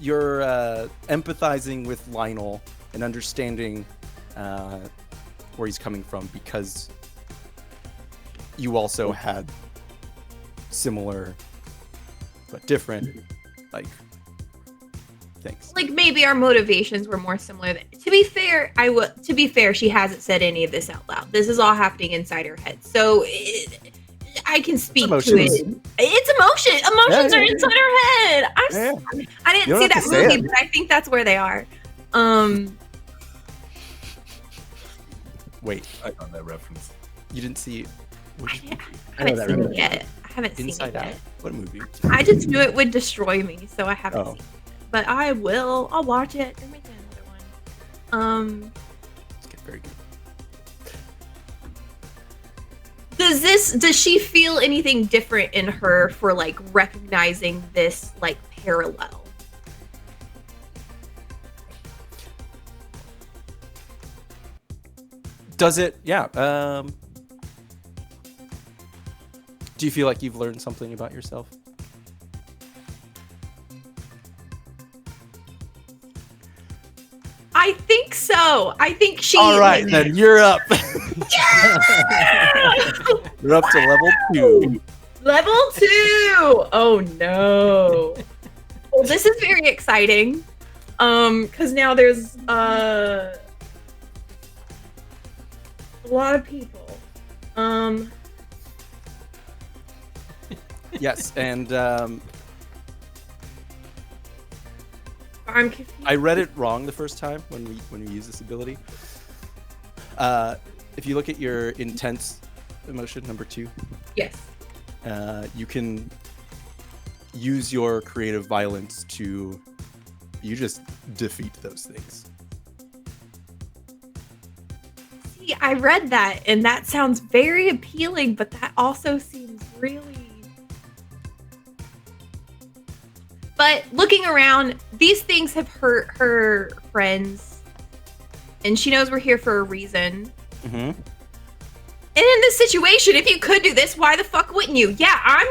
empathizing with Lionel and understanding where he's coming from because you also had similar but different things. Like maybe our motivations were more similar. To be fair, she hasn't said any of this out loud. This is all happening inside her head. So I can speak to it. It's emotion. Emotions are inside her head. I didn't see that movie, but I think that's where they are. Wait, I got that reference. you didn't see which I haven't seen it yet. I haven't seen it Inside yet. Out? What movie? I just knew it would destroy me, so I haven't Oh. seen it. But I will. I'll watch it. There might be another one. Okay, very good. Does she feel anything different in her for like recognizing this like parallel? Does it? Yeah. Do you feel like you've learned something about yourself? I think so. I think she. All right, then you're up. You're up to level 2. Level 2. Oh no. Well, this is very exciting. Because now there's a lot of people. Yes, and I'm confused. I read it wrong the first time when we use this ability. If you look at your intense emotion, number 2, Yes. you can use your creative violence to just defeat those things. See, I read that, and that sounds very appealing, but that also seems really. But looking around, these things have hurt her friends, and she knows we're here for a reason. Mm-hmm. And in this situation, if you could do this, why the fuck wouldn't you? Yeah, I'm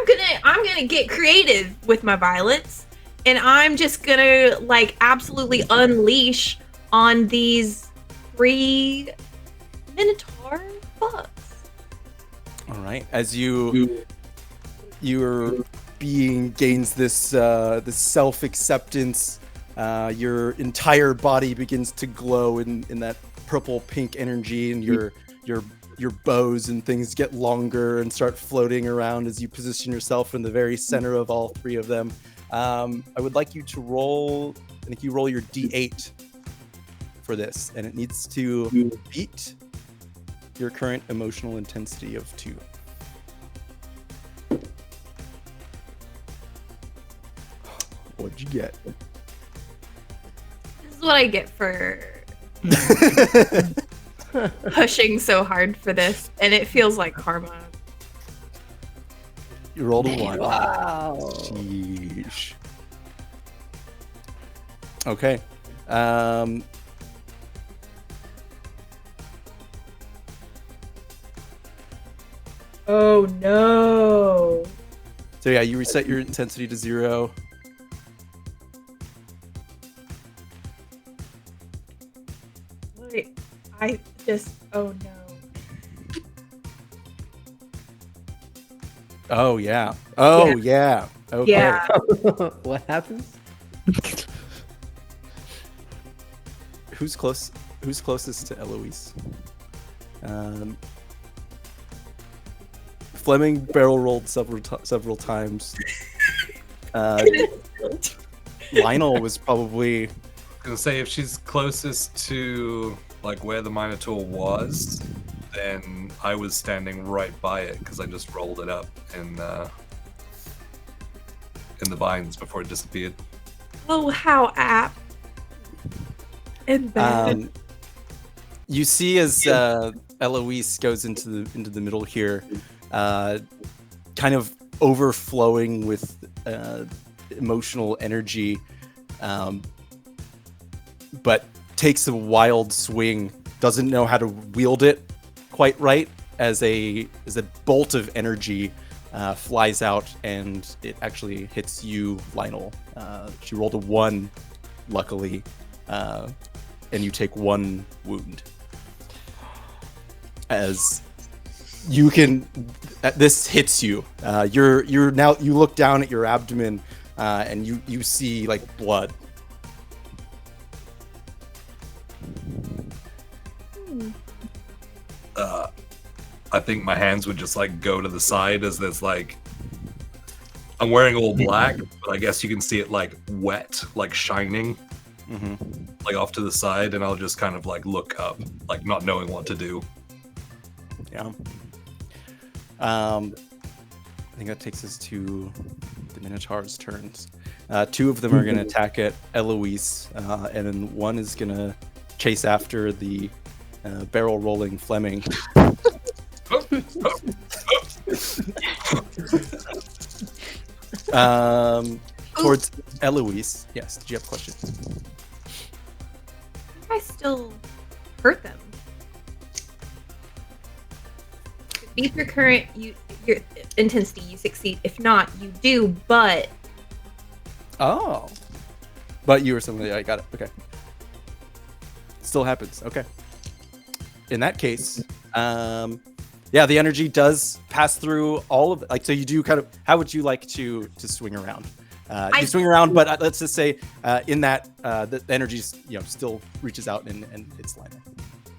gonna get creative with my violence, and I'm just gonna like absolutely unleash on these 3 Minotaur fucks. All right, as your being gains this this self-acceptance, your entire body begins to glow in that purple pink energy, and your bows and things get longer and start floating around as you position yourself in the very center of all 3 of them. I would like you to roll, and if you roll your D8 for this, and it needs to beat your current emotional intensity of 2. What'd you get? This is what I get for pushing so hard for this, and it feels like karma. You rolled a 1. Wow. Sheesh. Okay. Oh no. So yeah, you reset your intensity to 0. Wait, oh no. Oh yeah. Oh yeah. Okay. Yeah. What happens? Who's closest to Eloise? Fleming barrel rolled several times. Lionel was probably. I was gonna say if she's closest to like where the Minotaur was, then I was standing right by it because I just rolled it up in the vines before it disappeared. Oh, how apt. And bad. You see as Eloise goes into the middle here, kind of overflowing with emotional energy, but takes a wild swing. Doesn't know how to wield it quite right. As a bolt of energy flies out, and it actually hits you, Lionel. She rolled a 1, luckily, and you take 1 wound. As you can, this hits you. You're now. You look down at your abdomen, and you see like blood. I think my hands would just like go to the side as there's like I'm wearing all black, but I guess you can see it like wet, like shining, like off to the side, and I'll just kind of like look up, like not knowing what to do. Yeah. I think that takes us to the Minotaur's turns. 2 of them are going to attack at Eloise, and then 1 is going to chase after the barrel rolling Fleming. Towards Eloise. Yes, did you have a question? I still hurt them. Beat your current your intensity, you succeed. If not, you do, but Oh. But you were somebody. I got it. Okay. Still happens. Okay. In that case, yeah, the energy does pass through all of it. Like, so you do kind of. How would you like to swing around? You swing around, but let's just say in that the energy still reaches out and it's lining.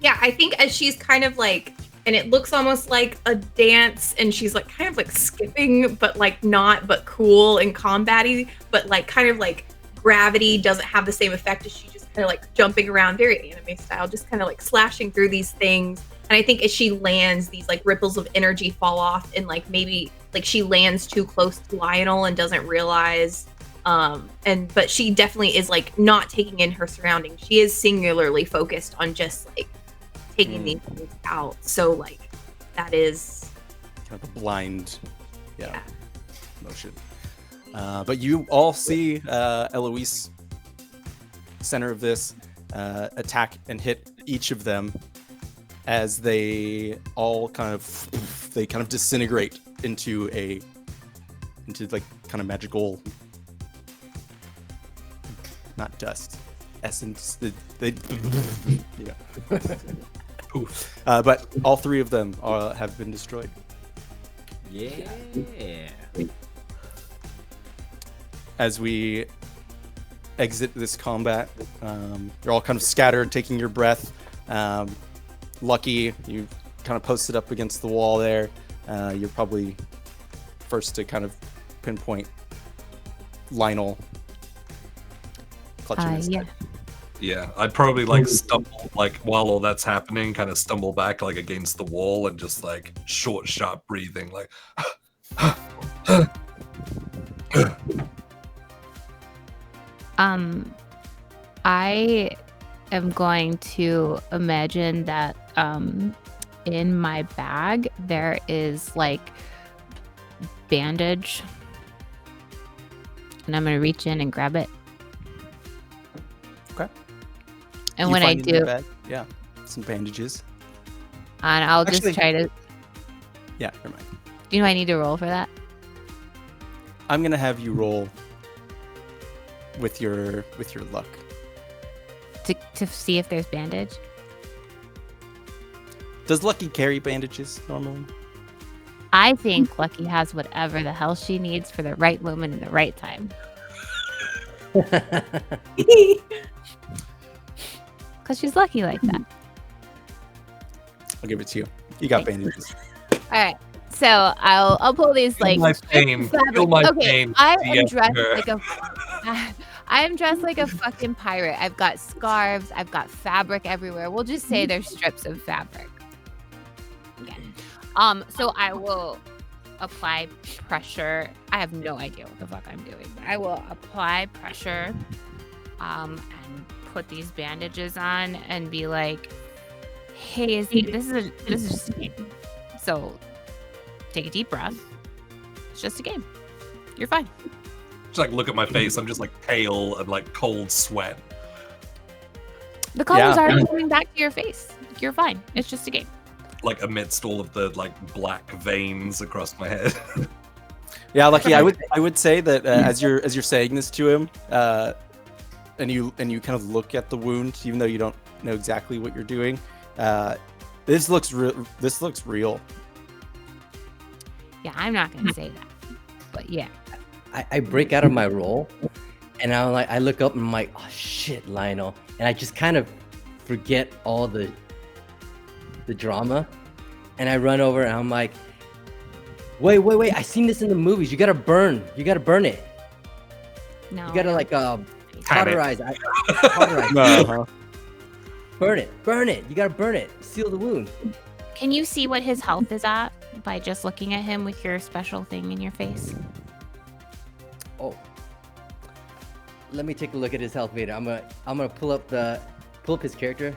yeah, I think as she's kind of like, and it looks almost like a dance, and she's like kind of like skipping, but like not, but cool and combat-y, but like kind of like gravity doesn't have the same effect as she just kind of like jumping around, very anime style, just kind of like slashing through these things. And I think as she lands, these like ripples of energy fall off, and like maybe like she lands too close to Lionel and doesn't realize. But she definitely is like not taking in her surroundings. She is singularly focused on just like taking these things out. So like that is kind of a blind, motion. But you all see Eloise, center of this, attack and hit each of them as they all kind of disintegrate into like kind of magical, not dust, essence. They Poof. But all 3 of them have been destroyed. Yeah. As we exit this combat, you're all kind of scattered, taking your breath. Lucky, you kind of posted up against the wall there. You're probably first to kind of pinpoint Lionel clutching his head. Yeah, I'd probably like stumble, like while all that's happening, kind of stumble back like against the wall and just like short, sharp breathing, like. I am going to imagine that in my bag there is like bandage, and I'm gonna reach in and grab it. Okay. And You when I find in your do, bag, yeah, some bandages. and I'll Actually- just try to. Yeah, never mind. Do I need to roll for that? I'm gonna have you roll with your luck. To see if there's bandage? Does Lucky carry bandages normally? I think Lucky has whatever the hell she needs for the right moment in the right time. Because she's lucky like that. I'll give it to you. You got Thanks. bandages. All right. So I'll pull these like my strips pain. of fabric. Feel my Okay, pain. I am Yes, dressed sir. like a I am dressed like a fucking pirate. I've got scarves, I've got fabric everywhere. We'll just say there's strips of fabric. Okay. So I will apply pressure. I have no idea what the fuck I'm doing. But I will apply pressure and put these bandages on and be like, hey, this is just a game. So take a deep breath. It's just a game. You're fine. Just like look at my face. I'm just like pale and like cold sweat. The colors Yeah. aren't coming back to your face. You're fine. It's just a game. Like amidst all of the like black veins across my head. Yeah, Lucky. I would say that as you're saying this to him, and you kind of look at the wound, even though you don't know exactly what you're doing. This looks real. Yeah, I'm not gonna say that. But yeah. I break out of my role, and I look up and I'm like, oh shit, Lionel, and I just kind of forget all the drama, and I run over and I'm like, wait, I seen this in the movies. You gotta burn it. No. You gotta like cauterize. Uh-huh. Burn it. You gotta burn it. Seal the wound. Can you see what his health is at by just looking at him with your special thing in your face? Oh, let me take a look at his health meter. I'm gonna pull up his character.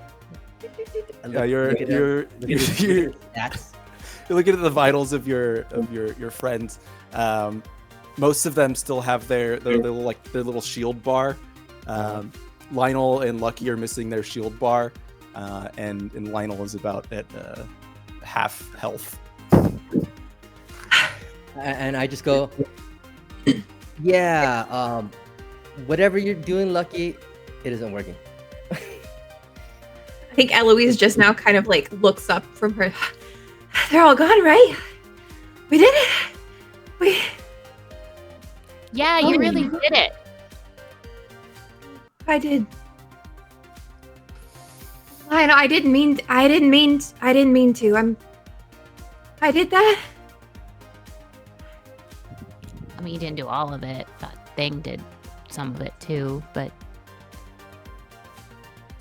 Yeah, you're look at his stats. You're looking at the vitals of your friends. Most of them still have their little shield bar. Lionel and Lucky are missing their shield bar, and Lionel is about at half health. And I just go, yeah, whatever you're doing, Lucky, it isn't working. I think Eloise just now kind of like looks up from her. They're all gone, right? We did it. Yeah, you really did it. I did. I know. I didn't mean to. I didn't mean to. I did that. I mean, you didn't do all of it. That thing did some of it too, but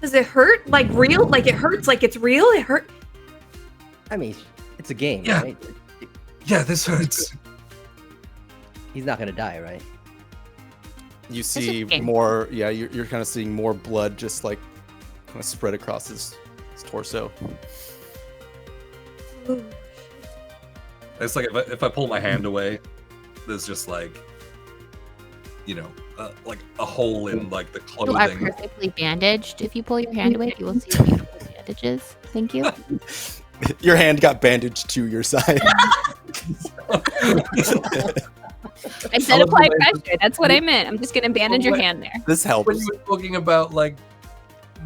Does it hurt? Like real? Like it hurts? Like it's real? It hurt? I mean, it's a game, Yeah. right? Yeah, this hurts. He's not gonna die, right? You just see a game. more. Yeah, you're kind of seeing more blood just like kind of spread across his torso. Ooh. It's like if I pull my hand away, there's just like, like a hole in like the you are clothing. perfectly bandaged. If you pull your hand away, you will see beautiful bandages. Thank you. Your hand got bandaged to your side. I said apply pressure. That's what I meant. I'm just gonna bandage your hand there. This helps. When you were talking about like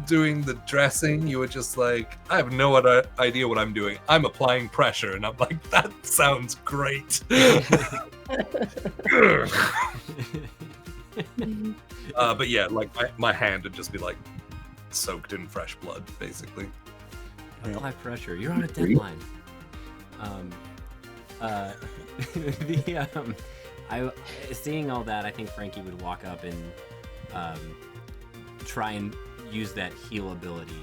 doing the dressing, you were just like, I have no other idea what I'm doing. I'm applying pressure, and I'm like, that sounds great. But yeah, like my hand would just be like soaked in fresh blood, basically. Apply pressure. You're on a deadline. Seeing all that, I think Frankie would walk up and try and use that heal ability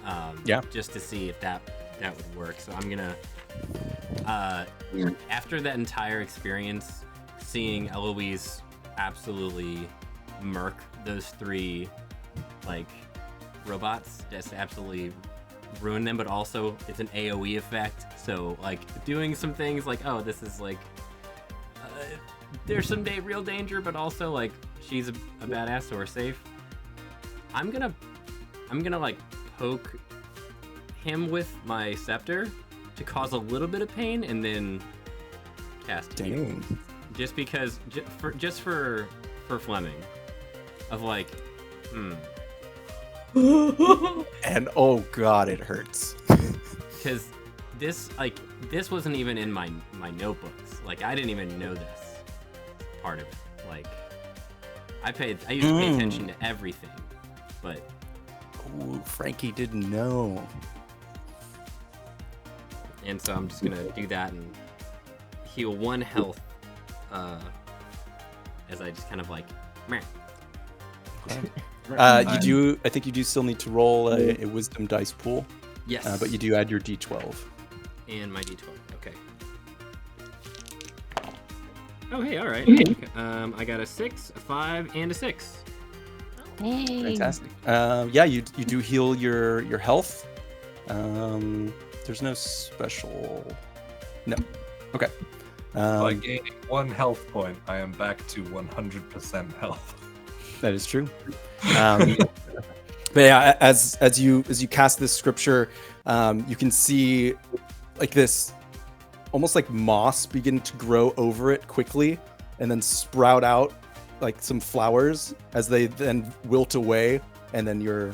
now. Yeah. Just to see if that would work. So I'm gonna after that entire experience, seeing Eloise absolutely murk those three like robots, just absolutely ruin them. But also, it's an AOE effect, so like doing some things like, oh, this is like there's some real danger, but also like she's a badass, so we're safe. I'm gonna like poke him with my scepter to cause a little bit of pain, and then cast heal. Dang. Just because, just for Fleming, of like, And oh god, it hurts. because this wasn't even in my notebooks. Like I didn't even know this part of it. Like I used to pay attention to everything, but Ooh, Frankie didn't know. and so I'm just gonna do that and heal 1 health, as I just kind of like, meh. You do. I think you do still need to roll a wisdom dice pool. Yes, But you do add your d12. and my d12. Okay. Oh hey, all right. Okay. I got a 6, a 5, and a 6. Hey. Fantastic. Yeah, you do heal your health. There's no special. No. Okay. By gaining 1 health point, I am back to 100% health. That is true. But yeah, as you cast this scripture, you can see like this, almost like moss begin to grow over it quickly, and then sprout out like some flowers as they then wilt away, and then your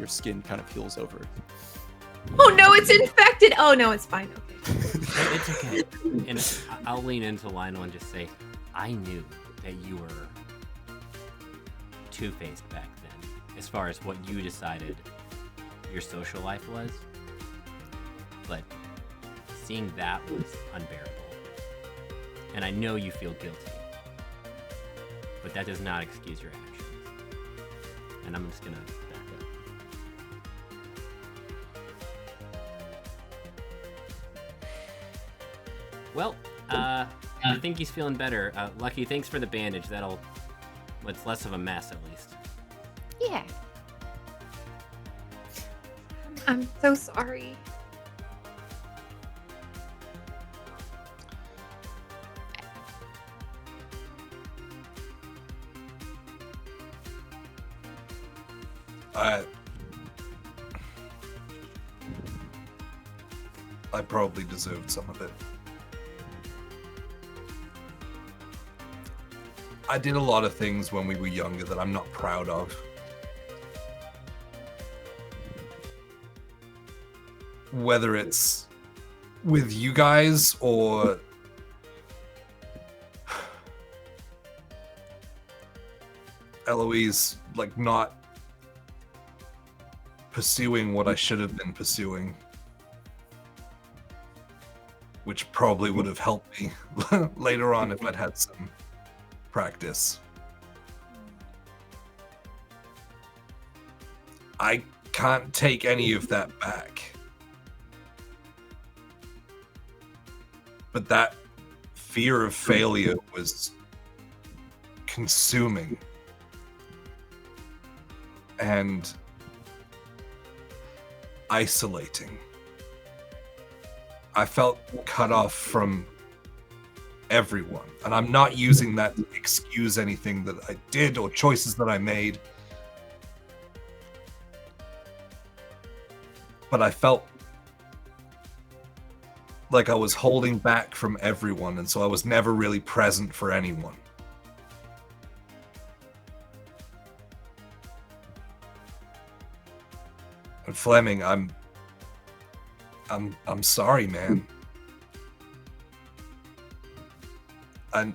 skin kind of heals over. Oh no, it's infected. Oh no, it's fine. Okay. It's okay. And I'll lean into Lionel and just say, I knew that you were two-faced back then, as far as what you decided your social life was. But seeing that was unbearable. And I know you feel guilty. But that does not excuse your actions. And I'm just gonna back up. Well, I think he's feeling better. Lucky, thanks for the bandage. It's less of a mess at least. Yeah. I'm so sorry. I probably deserved some of it. I did a lot of things when we were younger that I'm not proud of. Whether it's with you guys or Eloise, like not pursuing what I should have been pursuing, which probably would have helped me later on if I'd had some practice. I can't take any of that back. But that fear of failure was consuming. And isolating. I felt cut off from everyone. And I'm not using that to excuse anything that I did or choices that I made. But I felt like I was holding back from everyone, and so I was never really present for anyone. And Fleming, I'm sorry, man. And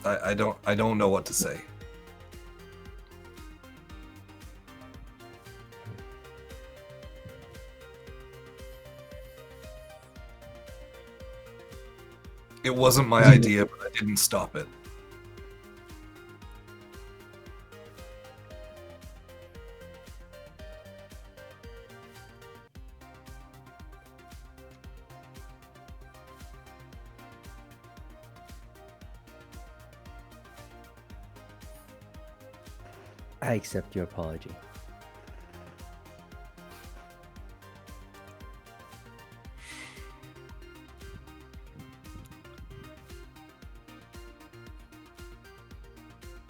I don't know what to say. It wasn't my idea, but I didn't stop it. I accept your apology.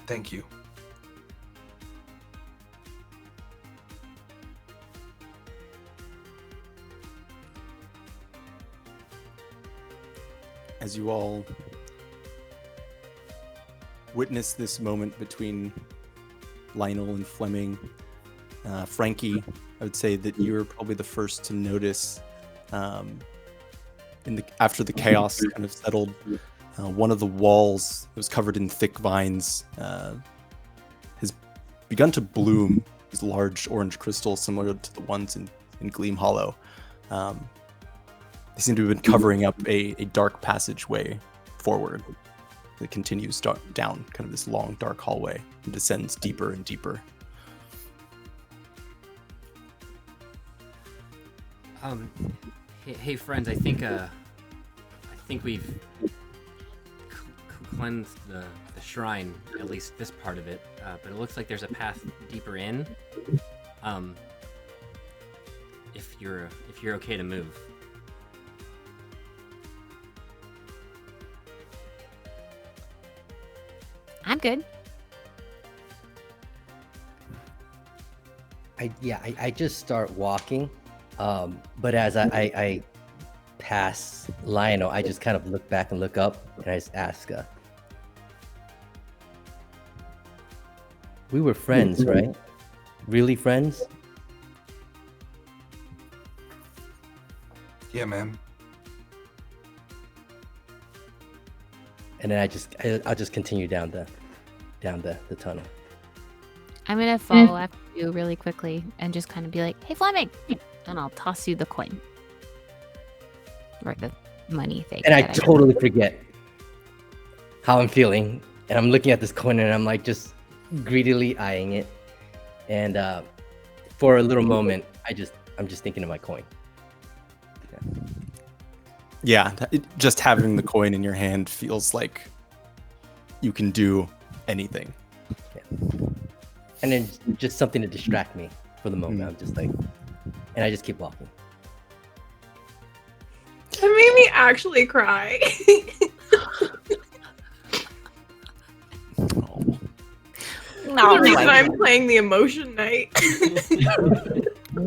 Thank you. As you all witness this moment between Lionel and Fleming, Frankie, I would say that you were probably the first to notice after the chaos kind of settled. One of the walls that was covered in thick vines has begun to bloom these large orange crystals similar to the ones in Gleam Hollow. They seem to have been covering up a dark passageway forward that continues down kind of this long dark hallway and descends deeper and deeper. Hey friends, I think we've cleansed the shrine, at least this part of it, but it looks like there's a path deeper in. If you're okay to move. I'm good. I just start walking, but as I pass Lionel, I just kind of look back and look up, and I just ask, we were friends, right? Really friends? Yeah, man. And then I'll just continue down the tunnel. I'm gonna follow after you really quickly and just kind of be like, "Hey, Fleming," and I'll toss you the coin or the money thing. And I totally forget how I'm feeling, and I'm looking at this coin, and I'm like just greedily eyeing it. And for a little moment, I'm just thinking of my coin. Yeah, just having the coin in your hand feels like you can do anything. Yeah. And then just something to distract me for the moment. I'm just like, and I just keep walking. That made me actually cry. The reason I'm playing the emotion night.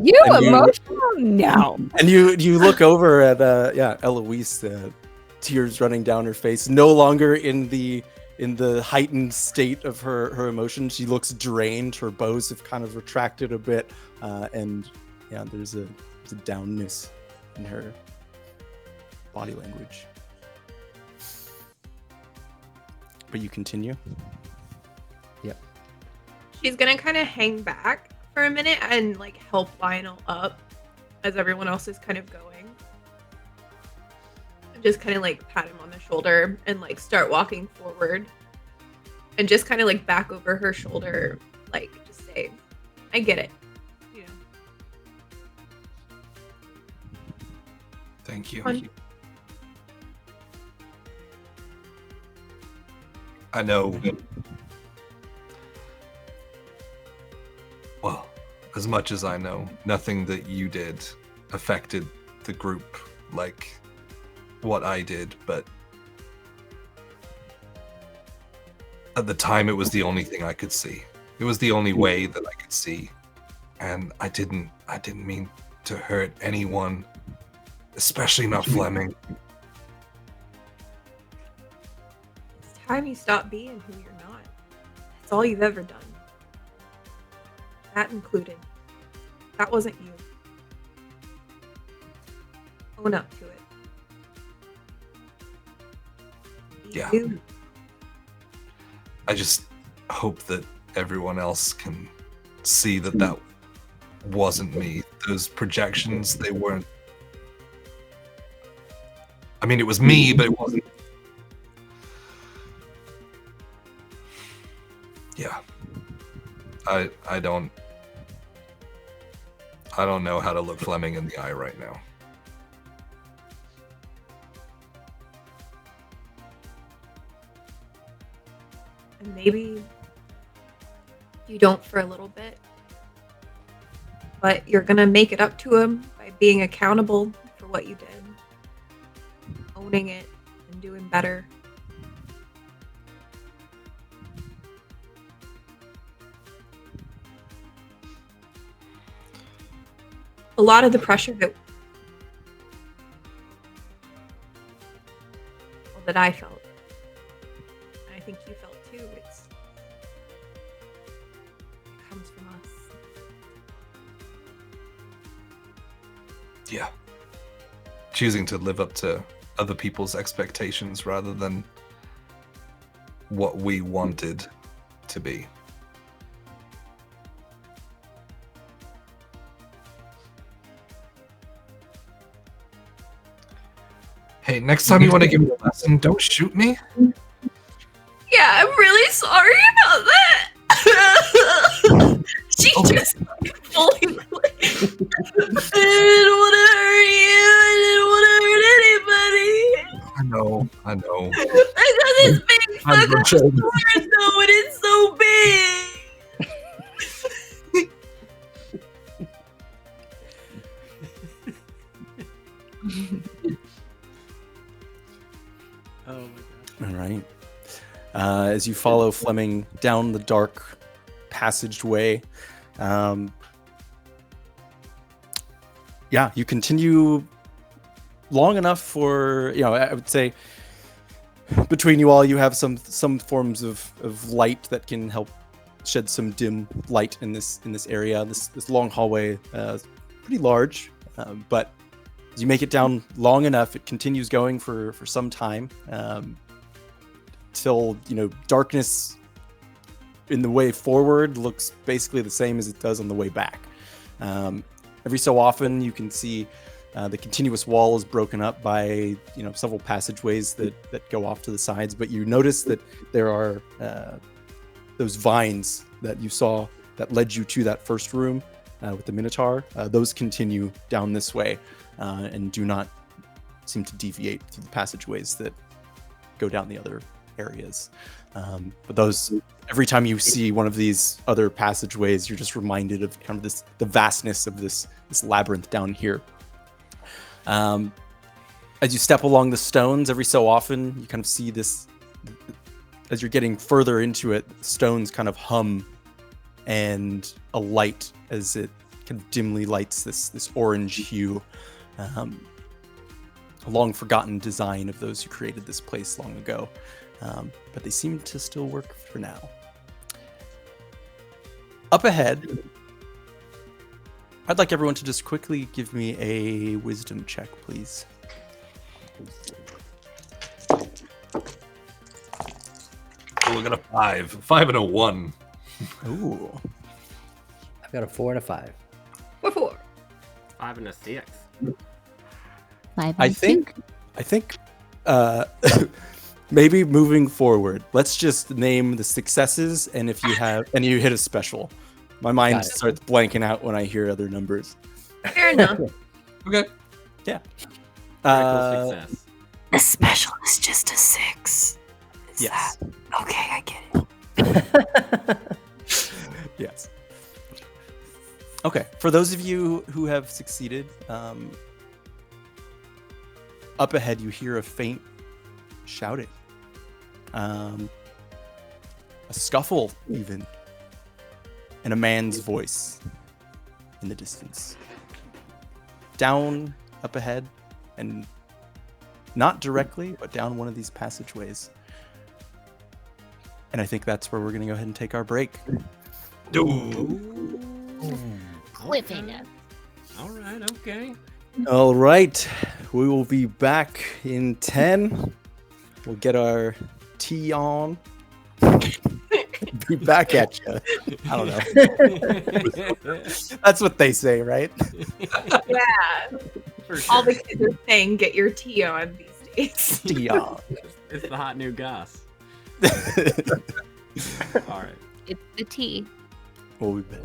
You emotional? No. And you look over at Eloise, tears running down her face, no longer in the heightened state of her emotion. She looks drained. Her bows have kind of retracted a bit, and yeah, there's a downness in her body language. But you continue. Yep. She's gonna kind of hang back for a minute and like help Lionel up as everyone else is kind of going. Just kind of like pat him on the shoulder and like start walking forward and just kind of like back over her shoulder, like just say, I get it. You know. Thank you. Fun. I know. Well, as much as I know, nothing that you did affected the group like what I did, but at the time it was the only thing I could see. It was the only way that I could see. And I didn't mean to hurt anyone, especially not Fleming. It's time you stop being who you're not. That's all you've ever done. That included. That wasn't you. Own up to it. Be Yeah. you. I just hope that everyone else can see that that wasn't me. Those projections, they weren't. I mean, it was me, but it wasn't. Yeah. I don't know how to look Fleming in the eye right now. And maybe You don't for a little bit. But you're going to make it up to him by being accountable for what you did. Owning it and doing better. A lot of the pressure that I felt, and I think you felt too, it comes from us. Yeah. Choosing to live up to other people's expectations rather than what we wanted to be. Hey, next time you want to give me a lesson, don't shoot me. Yeah, I'm really sorry about that. She just fully. I didn't want to hurt you. I didn't want to hurt anybody. I know. I got this big fucking sword though, and it's so big. Oh my god. All right. As you follow Fleming down the dark passageway, you continue long enough for, I would say between you all, you have some forms of light that can help shed some dim light in this area. This long hallway is pretty large, but as you make it down long enough, it continues going for some time, till darkness in the way forward looks basically the same as it does on the way back. Every so often, you can see the continuous wall is broken up by several passageways that go off to the sides, but you notice that there are those vines that you saw that led you to that first room with the Minotaur. Those continue down this way and do not seem to deviate through the passageways that go down the other areas. But those, every time you see one of these other passageways, you're just reminded of kind of the vastness of this labyrinth down here. As you step along the stones, every so often you kind of see this, as you're getting further into it, stones kind of hum, and a light as it kind of dimly lights this orange hue. A long forgotten design of those who created this place long ago. But they seem to still work for now. Up ahead, I'd like everyone to just quickly give me a wisdom check, please. Oh, we got a 5. 5 and a 1. Ooh. I've got a 4 and a 5. What for? 5 and a 6. 5 I and think maybe moving forward, let's just name the successes, and if you hit a special. My mind Got it. starts blanking out when I hear other numbers. Fair enough. Okay. Yeah. Critical success. A special is just a 6. Is Yes. that- okay, I get it. Yes. Okay. For those of you who have succeeded, up ahead you hear a faint shouting, a scuffle even, and a man's voice in the distance. Down up ahead, and not directly, but down one of these passageways. And I think that's where we're going to go ahead and take our break. Cliffhanger. All right, okay. All right. We will be back in 10. We'll get our tea on. Be back at you. I don't know. That's what they say, right? Yeah. For All sure. the kids are saying get your tea on these days. Tea on. It's the hot new goss. All right. It's the tea. We'll be back.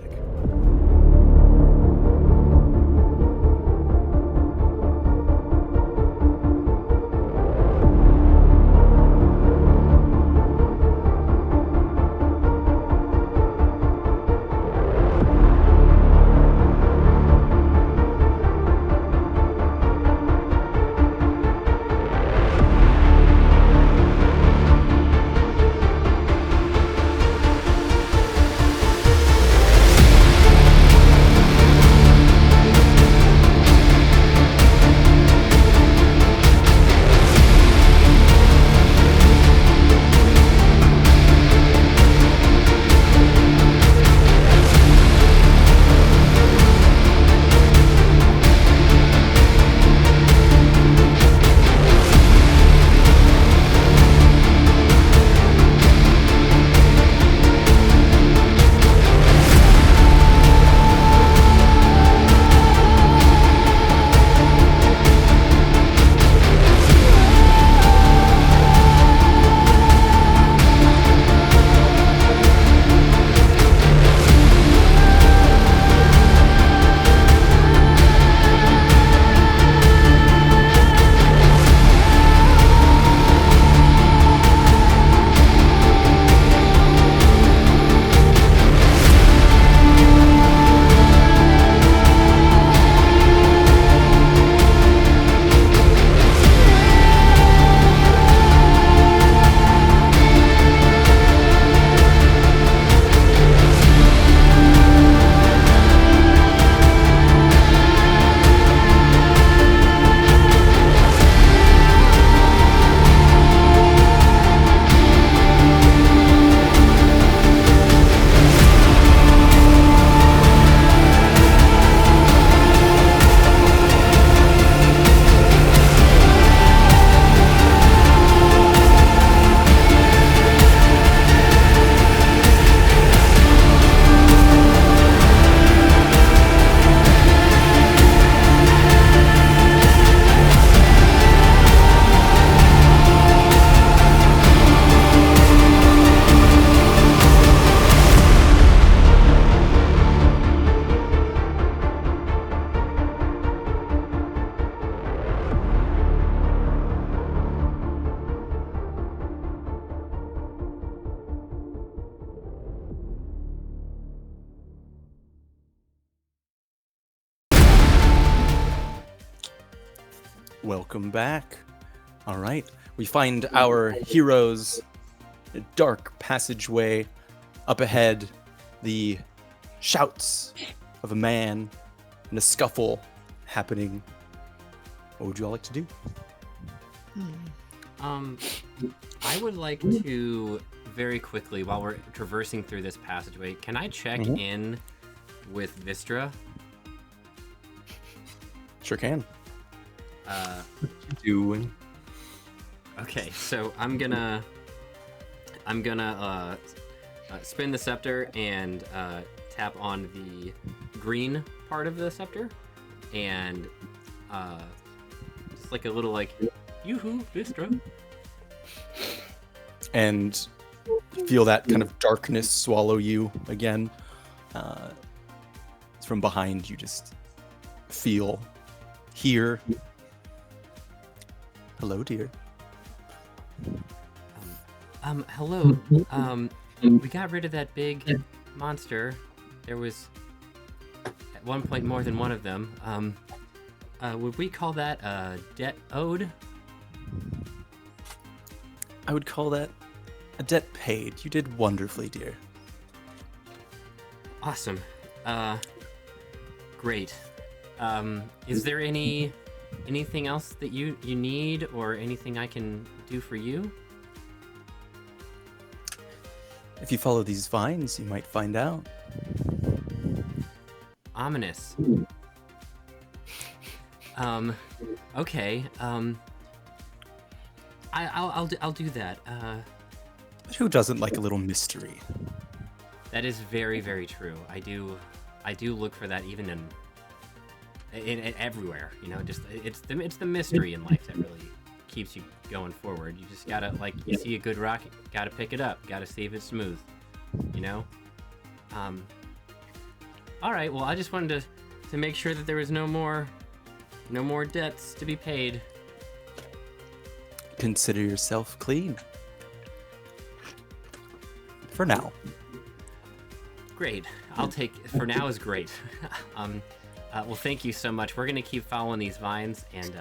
Welcome back. All right. We find our heroes in a dark passageway. Up ahead, the shouts of a man and a scuffle happening. What would you all like to do? I would like to very quickly, while we're traversing through this passageway, can I check in with Vistra? Sure can. What you doing? Okay, so I'm gonna spin the scepter and tap on the green part of the scepter, and just like a little like yoo-hoo, Vistra. And feel that kind of darkness swallow you again. From behind, you just hear. Hello, dear. Hello. We got rid of that big monster. There was at one point more than one of them. Would we call that a debt owed? I would call that a debt paid. You did wonderfully, dear. Awesome. Great. Is there anything else that you need, or anything I can do for you? If you follow these vines, you might find out. Ominous. Okay. I'll do that. Who doesn't like a little mystery? That is very, very true. I do look for that even in everywhere. You know, just it's the mystery in life that really keeps you going forward. You just gotta, like, you see a good rock, gotta pick it up, gotta see if it's smooth. You know. All right. Well, I just wanted to make sure that there was no more debts to be paid. Consider yourself clean. For now. Great. I'll take for now is great. Well, thank you so much. We're gonna keep following these vines, and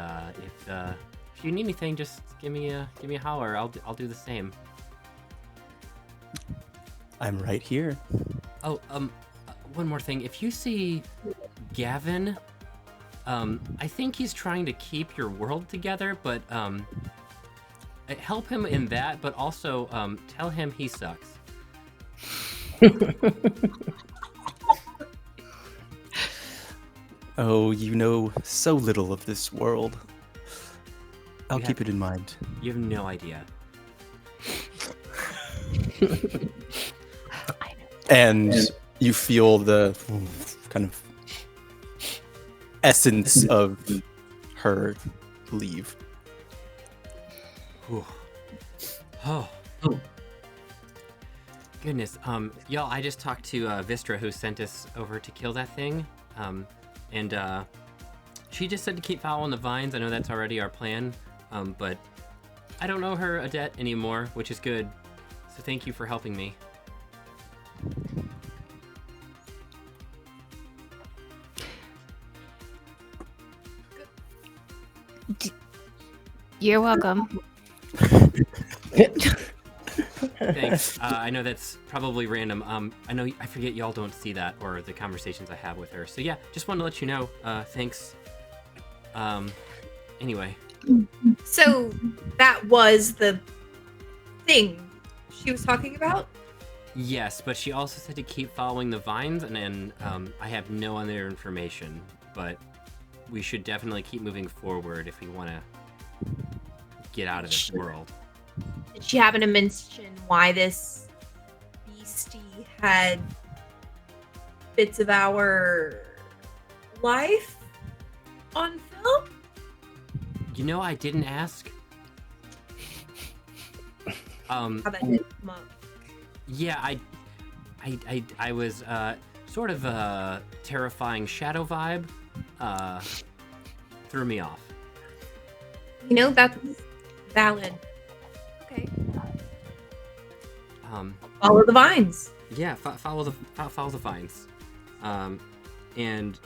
if you need anything, just give me a holler. I'll do the same. I'm right here. Oh, one more thing. If you see Gavin, I think he's trying to keep your world together, but help him in that, but also tell him he sucks. Oh, you know so little of this world. I'll keep it in mind. You have no idea. And you feel the kind of essence of her leave. Oh. Goodness. Y'all, I just talked to Vistra, who sent us over to kill that thing. And she just said to keep following the vines. I know that's already our plan. But I don't owe her a debt anymore, which is good. So thank you for helping me. You're welcome. Thanks. I know that's probably random. I forget y'all don't see that or the conversations I have with her. So yeah, just wanted to let you know. Thanks. Anyway. So that was the thing she was talking about? Yes, but she also said to keep following the vines, and then I have no other information, but we should definitely keep moving forward if we want to get out of this world. Did she happen to mention why this beastie had bits of our life on film? You know, I didn't ask. How that did come up. Yeah, I was sort of a terrifying shadow vibe. Threw me off. You know, that's valid. Okay. Follow the vines. Yeah, follow the vines. And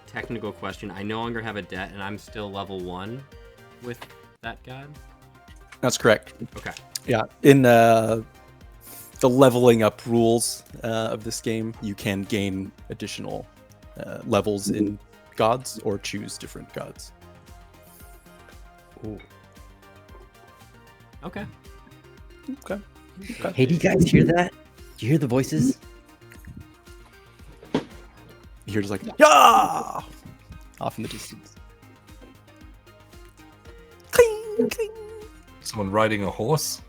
technical question: I no longer have a debt, and I'm still level 1. with that god? That's correct. Okay. Yeah, in the leveling up rules of this game, you can gain additional levels in gods or choose different gods. Ooh. Okay. Okay. Hey, do you guys hear that? Do you hear the voices? You hear just like, yeah, off in the distance. Cling, cling. Someone riding a horse.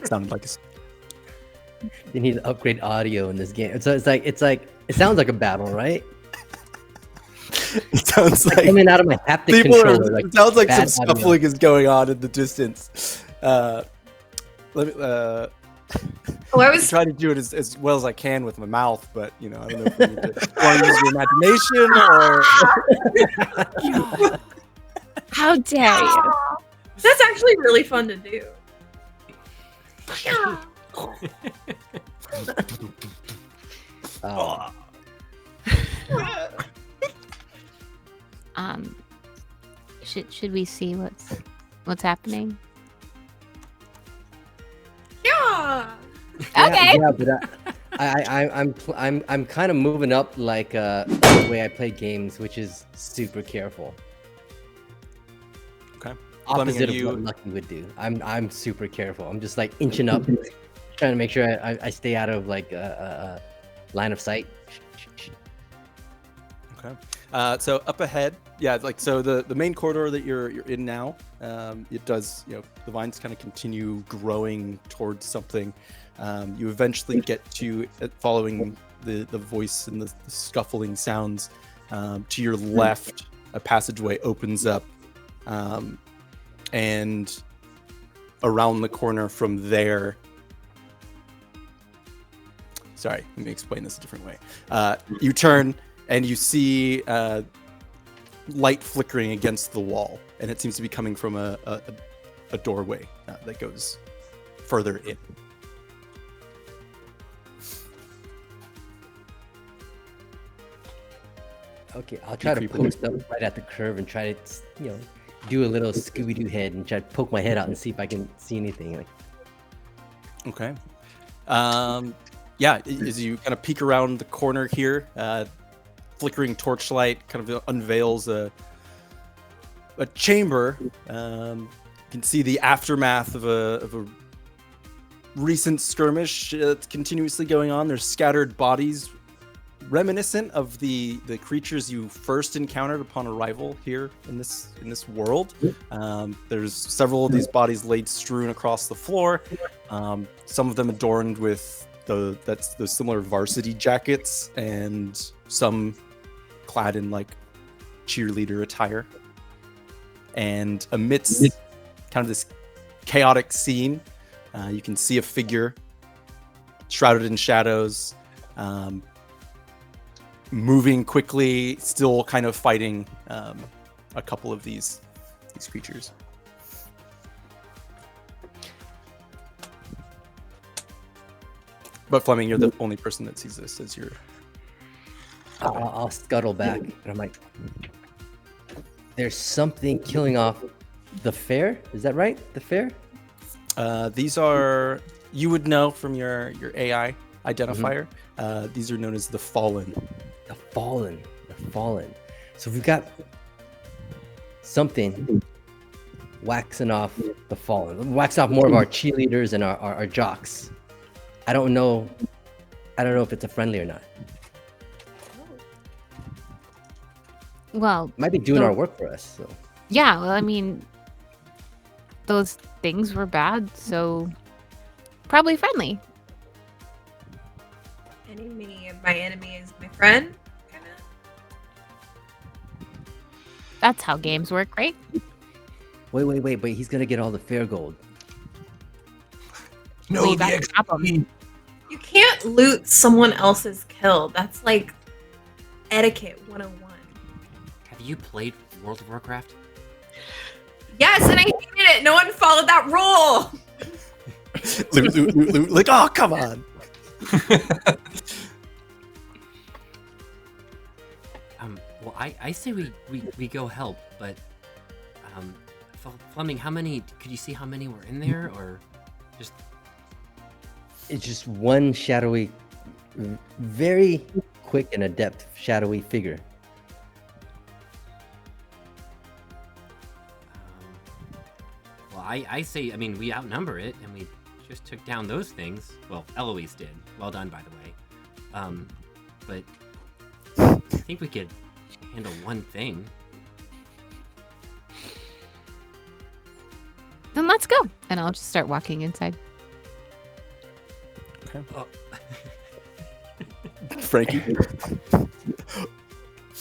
Sounded like They need to upgrade audio in this game. So it's like it sounds like a battle, right? it sounds Like like coming out of my haptic people are. controller. Like It sounds like some bad audio. scuffling is going on in the distance. Let me. Oh, I I was try to do it as well as I can with my mouth, but I don't know if we need to want to use your imagination or. How dare you? That's actually really fun to do. Oh, Should we see what's happening? Yeah. Okay. Yeah, but I'm kind of moving up like the way I play games, which is super careful. Okay. Opposite of you- what Lucky would do. I'm super careful. I'm just like inching up, trying to make sure I stay out of like line of sight. Okay. So up ahead, so the main corridor that you're in now, it does, the vines kind of continue growing towards something. You eventually get to, following the voice and the scuffling sounds, to your left, a passageway opens up, and around the corner from there. Sorry, let me explain this a different way. You turn and you see light flickering against the wall, and it seems to be coming from a doorway that goes further in. Okay, I'll try to Creeping. post up right at the curve and try to, do a little Scooby-Doo head and try to poke my head out and see if I can see anything. Like, Okay. As you kind of peek around the corner here, flickering torchlight kind of unveils a chamber. You can see the aftermath of a recent skirmish that's continuously going on. There's scattered bodies reminiscent of the creatures you first encountered upon arrival here in this world. There's several of these bodies laid strewn across the floor. Some of them adorned with those similar varsity jackets, and some clad in like cheerleader attire. And amidst kind of this chaotic scene, you can see a figure shrouded in shadows, moving quickly, still kind of fighting a couple of these creatures. But Fleming, you're the only person that sees this as you're. I'll scuttle back, and I'm like, there's something killing off the fair. Is that right? The fair? These are, you would know from your AI identifier. These are known as the Fallen. The fallen. The fallen. So we've got something waxing off the fallen. Waxing off more of our cheerleaders and our jocks. I don't know if it's a friendly or not. Well, Might be doing our work for us. So yeah. Well, I mean, those things were bad, so probably friendly. Enemy of my enemy is my friend. Kinda. That's how games work, right? wait. He's gonna get all the fair gold. No, Well, you the gotta stop 'em. XP. You can't loot someone else's kill. That's like etiquette 101. Have you played World of Warcraft? Yes, and I hated it. No one followed that rule. Loot. Like, oh, come on. Well, I say we go help, but Fleming, how many? Could you see how many were in there, or just? It's just one shadowy, very quick and adept shadowy figure. Well, I say, I mean, we outnumber it, and we just took down those things. Well, Eloise did. Well done, by the way. But I think we could handle one thing. Then let's go. And I'll just start walking inside. Okay. Oh. Frankie.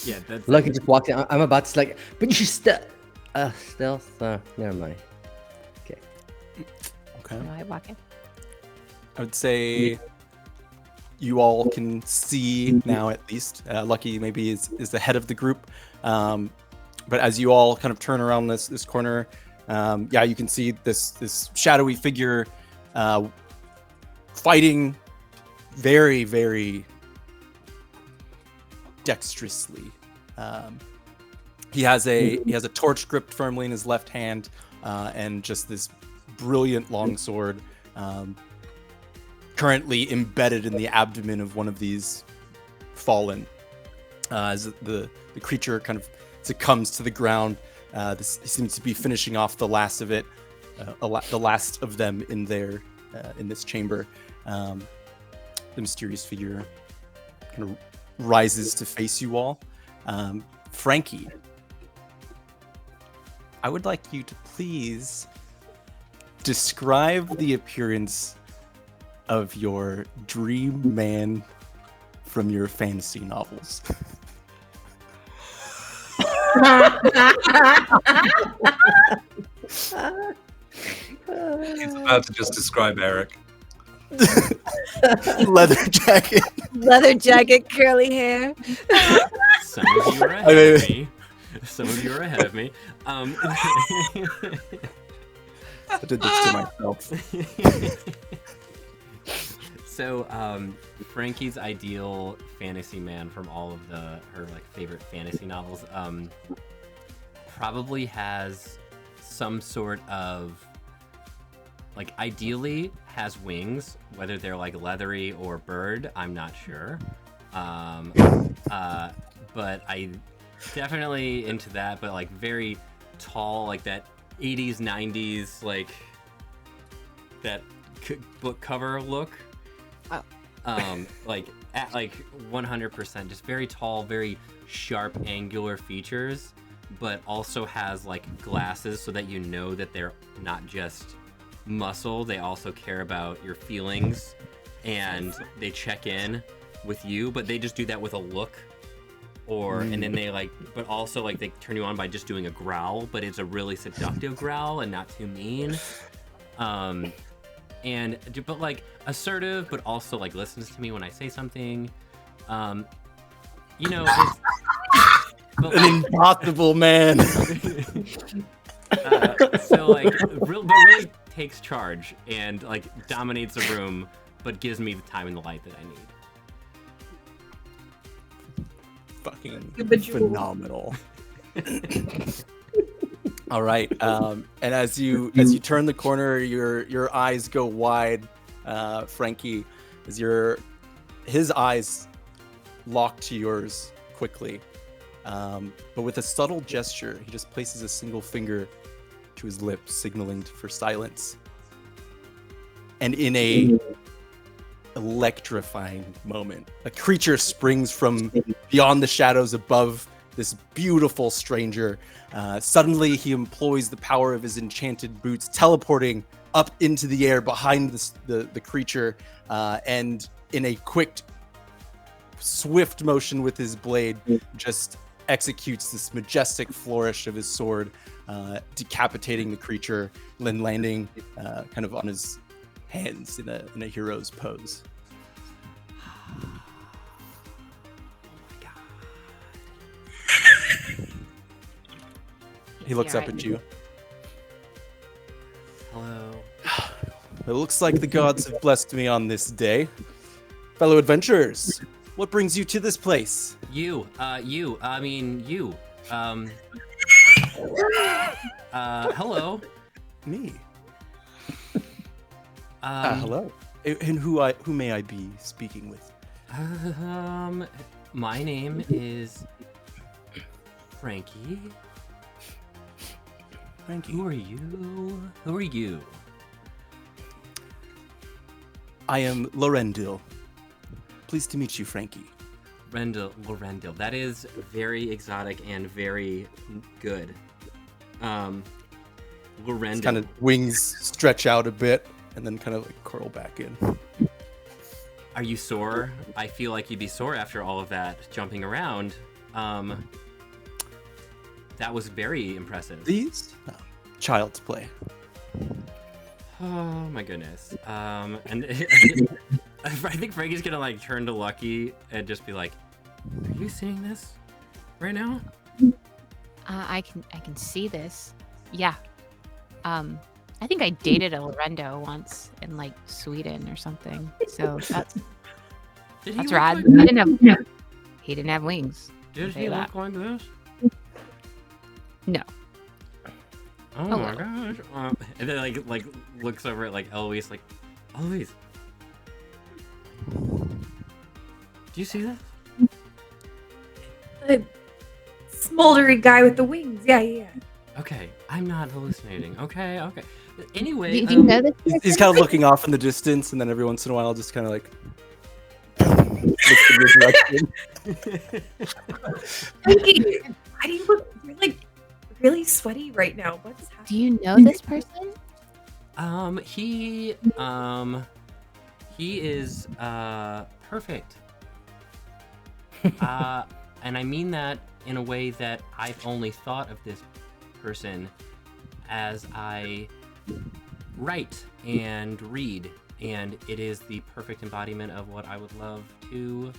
Yeah, that's Lucky just walked in. I'm about to like, but you stealth. Never mind. Okay. No, I walk in. I would say you all can see now, at least. Lucky maybe is the head of the group. But as you all kind of turn around this corner, you can see this shadowy figure fighting very, very dexterously. He has a torch gripped firmly in his left hand, and just this brilliant longsword currently embedded in the abdomen of one of these fallen. As the creature kind of succumbs to the ground, he seems to be finishing off the last of it, the last of them in this chamber. The mysterious figure kind of rises to face you all. Frankie, I would like you to please describe the appearance of your dream man from your fantasy novels. He's about to just describe Eric. Leather jacket. Curly hair. some of you are ahead of me. Some of you are ahead of me. I did this to myself. So, Frankie's ideal fantasy man from all of her favorite fantasy novels, probably has some sort of ideally has wings, whether they're leathery or bird, I'm not sure. But I definitely into that, but very tall, that 80s, 90s, that book cover look. Oh. At 100%, just very tall, very sharp, angular features, but also has glasses so that you know that they're not just muscle, they also care about your feelings, and they check in with you, but they just do that with a look, and then they but also they turn you on by just doing a growl, but it's a really seductive growl and not too mean. But assertive, but also listens to me when I say something. It's, but, an impossible man. really takes charge and dominates the room, but gives me the time and the light that I need. Fucking phenomenal. All right, and as you turn the corner, your eyes go wide, Frankie, as his eyes lock to yours quickly, but with a subtle gesture, he just places a single finger to his lips, signaling for silence. And in a electrifying moment, a creature springs from beyond the shadows above this beautiful stranger. Suddenly, he employs the power of his enchanted boots, teleporting up into the air behind the creature, and in a quick, swift motion with his blade, just executes this majestic flourish of his sword, decapitating the creature, then landing kind of on his hands in a hero's pose. He looks up at you. Hello. It looks like the gods have blessed me on this day. Fellow adventurers, what brings you to this place? You. Hello. Me. Um, Hello. And who may I be speaking with? My name is Frankie. Frankie. Who are you? Who are you? I am Lorendil. Pleased to meet you, Frankie. Lorendil. That is very exotic and very good. Lorendil. Kind of wings stretch out a bit and then kind of like curl back in. Are you sore? I feel like you'd be sore after all of that jumping around. That was very impressive. These? No. Child's play. Oh my goodness. And I think Frankie's gonna like turn to Lucky and just be like, "Are you seeing this right now?" I can see this. Yeah. I think I dated a Lorendo once in like Sweden or something. So that's Did rad. Like He didn't have wings. Did say he that. look like this? No. Oh Oh, my well. gosh. And then like looks over at like Eloise like, Eloise. Do you see that? The smoldery guy with the wings. Yeah. Okay, I'm not hallucinating. Okay. Anyway, Do you know this? He's kind of looking off in the distance, and then every once in a while, just kind of like looks in your direction. Frankie, why do you look? You're like really sweaty right now. What's happening? Do you know this person? He is perfect. And I mean that in a way that I've only thought of this person as I write and read, and it is the perfect embodiment of what I would love to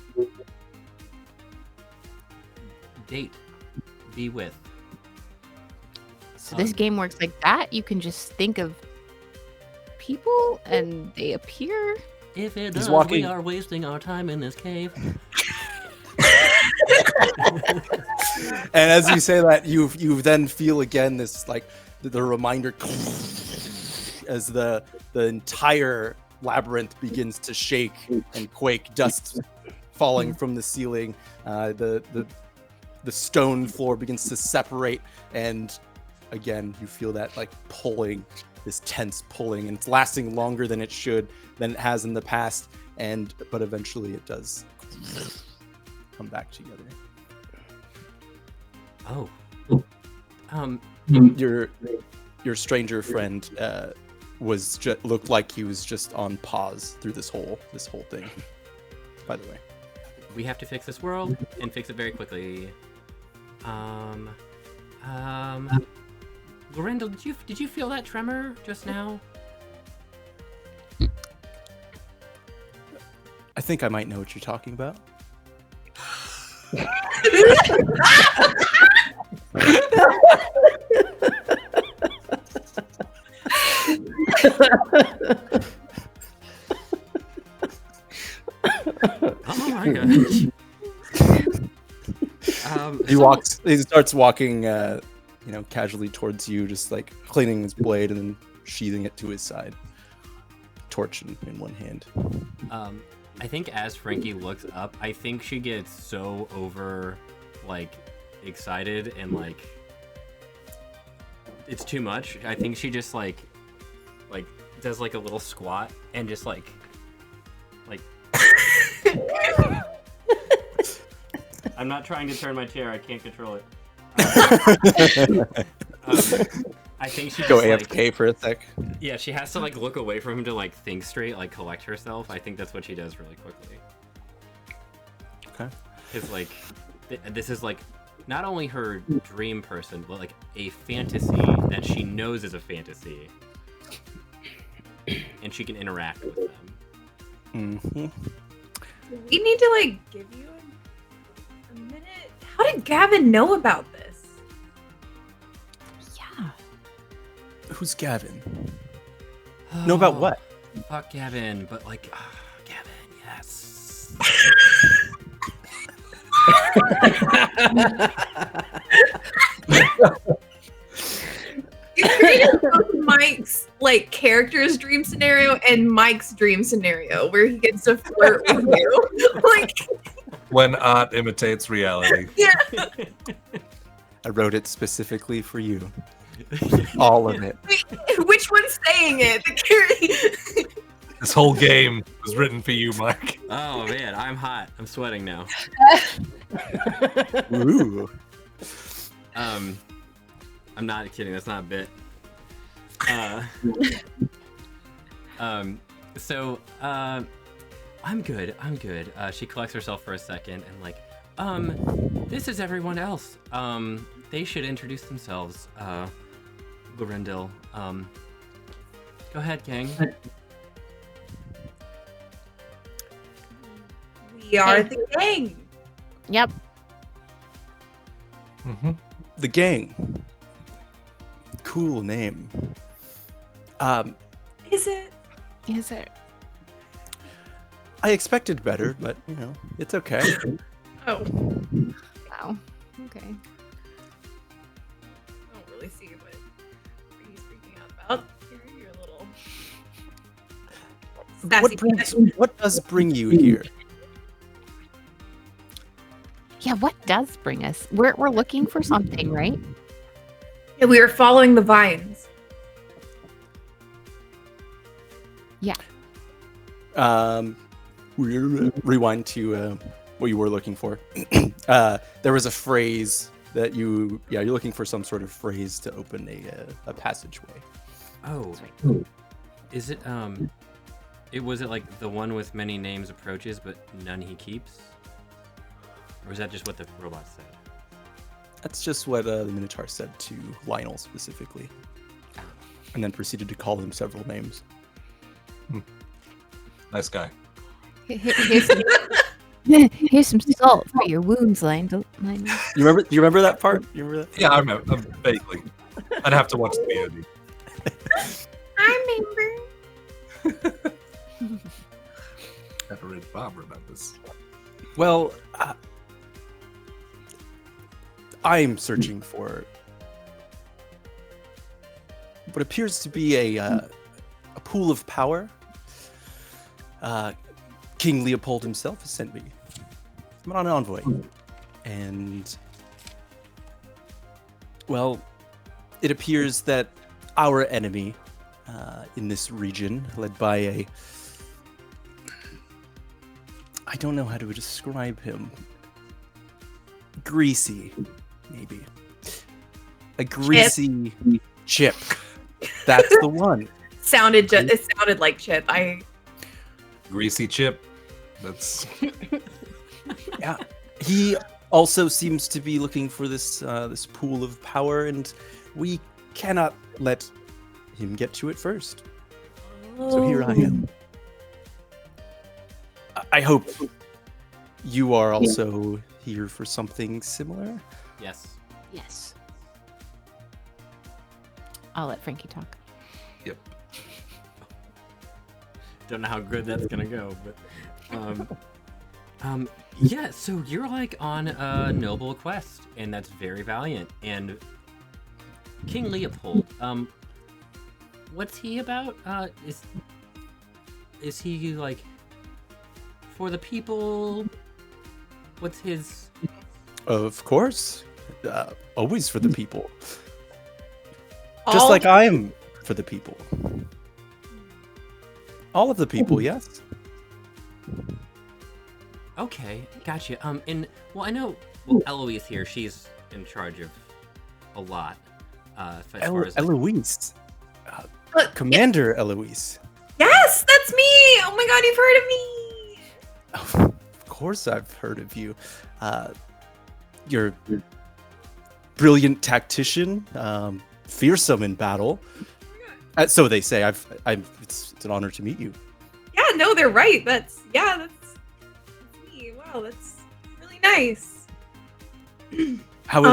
date, be with. So this game works like that. You can just think of people and they appear. If it He's does, walking- we are wasting our time in this cave. And as you say that, you then feel again this like the reminder as the entire labyrinth begins to shake and quake, dust falling from the ceiling, the stone floor begins to separate, and again you feel that like pulling, this tense pulling, and it's lasting longer than it should, than it has in the past, but eventually it does come back together. Oh. Your stranger friend looked like he was just on pause through this whole thing. By the way, We have to fix this world and fix it very quickly. Lorendil, did you feel that tremor just now? I think I might know what you're talking about. Oh my gosh. He starts walking, casually towards you, just like cleaning his blade and then sheathing it to his side. Torch in one hand. I think as Frankie looks up, I think she gets so excited and like it's too much. I think she just like does like a little squat and just like I'm not trying to turn my chair. I can't control it. I think she Go just, AFK for a sec. Yeah, she has to like look away from him to like think straight, like collect herself. I think that's what she does really quickly. Okay. Because like this is like not only her dream person, but like a fantasy that she knows is a fantasy, and she can interact with them. Mm-hmm. We need to like give you a minute. How did Gavin know about this? Yeah. Who's Gavin? Know about what? Fuck Gavin, but like Gavin, yes. Mike's like character's dream scenario and Mike's dream scenario where he gets to flirt with you. Like When art imitates reality. yeah. I wrote it specifically for you. All of it. Wait, which one's saying it? The This whole game was written for you, Mike. Oh man, I'm hot. I'm sweating now. Ooh. I'm not kidding. That's not a bit. So I'm good. I'm good. She collects herself for a second and like, this is everyone else. They should introduce themselves. Glorindel. Go ahead, gang. We are the gang. Yep. Mm-hmm. The gang. Cool name. Is it? Is it? I expected better, but you know, it's okay. Oh, Wow. Okay. I don't really see what he's freaking out about. You're a little. What does bring you here? Yeah, what does bring us? We're looking for something, right? Yeah, we were following the vines. Rewind to what you were looking for. There was a phrase that you're looking for some sort of phrase to open a passageway. Oh, is it was it like the one with many names approaches but none he keeps? Or is that just what the robot said? That's just what the Minotaur said to Lionel specifically, and then proceeded to call him several names. Nice guy. Here's some salt for your wounds, Lionel. You remember that part? You remember that? Yeah, I remember. Vaguely. I'd have to watch the VOD. I remember. Never read Bob remembers. Well, I'm searching for what appears to be a pool of power. King Leopold himself has sent me. I'm on an envoy. And, well, it appears that our enemy in this region, led by I don't know how to describe him. Greasy, maybe. A greasy chip. That's the one. It sounded like Chip. Greasy chip. That's Yeah. He also seems to be looking for this pool of power, and we cannot let him get to it first. So here I am. I hope you are also here for something similar. Yes. Yes. I'll let Frankie talk. yep. Don't know how good that's gonna go, but yeah. So you're like on a noble quest, and that's very valiant. And King Leopold, what's he about? Is he like for the people? What's his? Of course. Always for the people. Just like I am for the people. All of the people, yes. Okay, gotcha. And well, I know Eloise here. She's in charge of a lot. As far as Eloise. Look, Commander Eloise. Yes, that's me. Oh my god, you've heard of me. Of course I've heard of you. You're a brilliant tactician, fearsome in battle. So they say. It's an honor to meet you. Yeah, no, they're right. That's me. Wow, that's really nice. How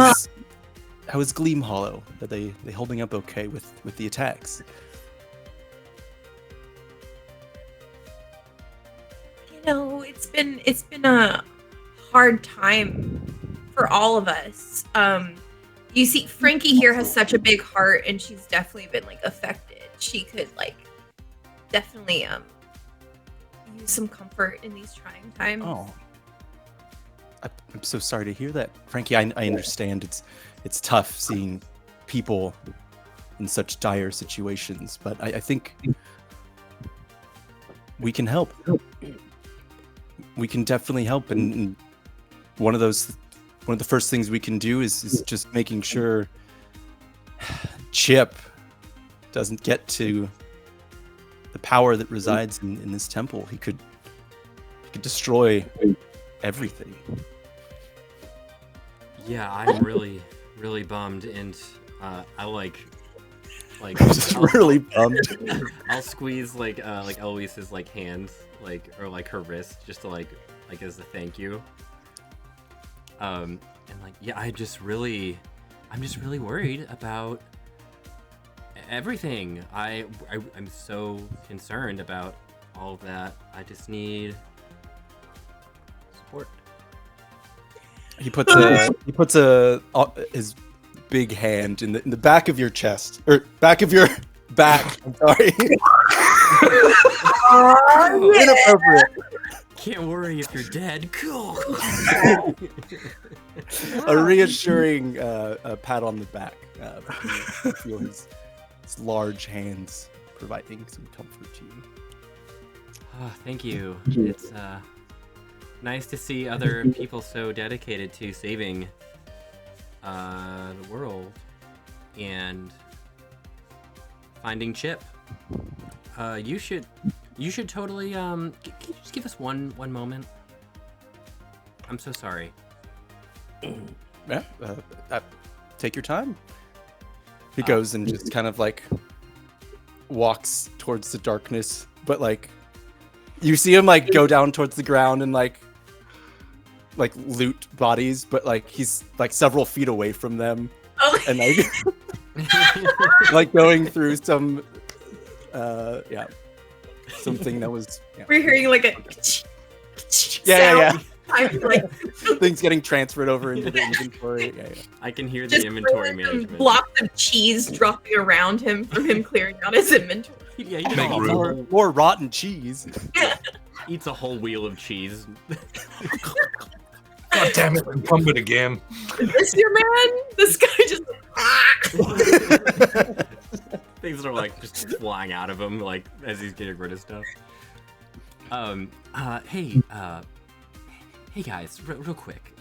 is Gleam Hollow? Are they holding up okay with the attacks? You know, it's been a hard time for all of us. You see, Frankie here has such a big heart, and she's definitely been like affected. She could like definitely use some comfort in these trying times. Oh, I'm so sorry to hear that, Frankie. I understand it's tough seeing people in such dire situations, but I think we can help. We can definitely help, and one of the first things we can do is just making sure Chip doesn't get to the power that resides in this temple. He could destroy everything. Yeah, I'm really, really bummed, and I like I'm just really bummed. I'll squeeze like Eloise's like hands, or her wrist, just to like as a thank you. And yeah, I'm just really worried about everything. I'm so concerned about all of that. I just need support. He puts his big hand in the back of your chest, or back of your back. I'm sorry. Inappropriate. Can't worry if you're dead. Cool. A reassuring pat on the back. You feel his large hands providing some comfort to you. Oh, thank you. It's nice to see other people so dedicated to saving the world and finding Chip. You should totally can you just give us one moment? I'm so sorry. Yeah, take your time. He goes and just kind of like walks towards the darkness, but like you see him like go down towards the ground and like loot bodies, but like he's like several feet away from them, and like like going through some something that was We're hearing like a yeah. I'm like Things getting transferred over into the inventory. Yeah. I can hear just the inventory random management. blocks of cheese dropping around him from him clearing out his inventory. Yeah, he Make just room. More rotten cheese. eats a whole wheel of cheese. God damn it, incumbent again. Is this your man? This guy just Things are like just flying out of him, like as he's getting rid of stuff. Hey guys, real quick.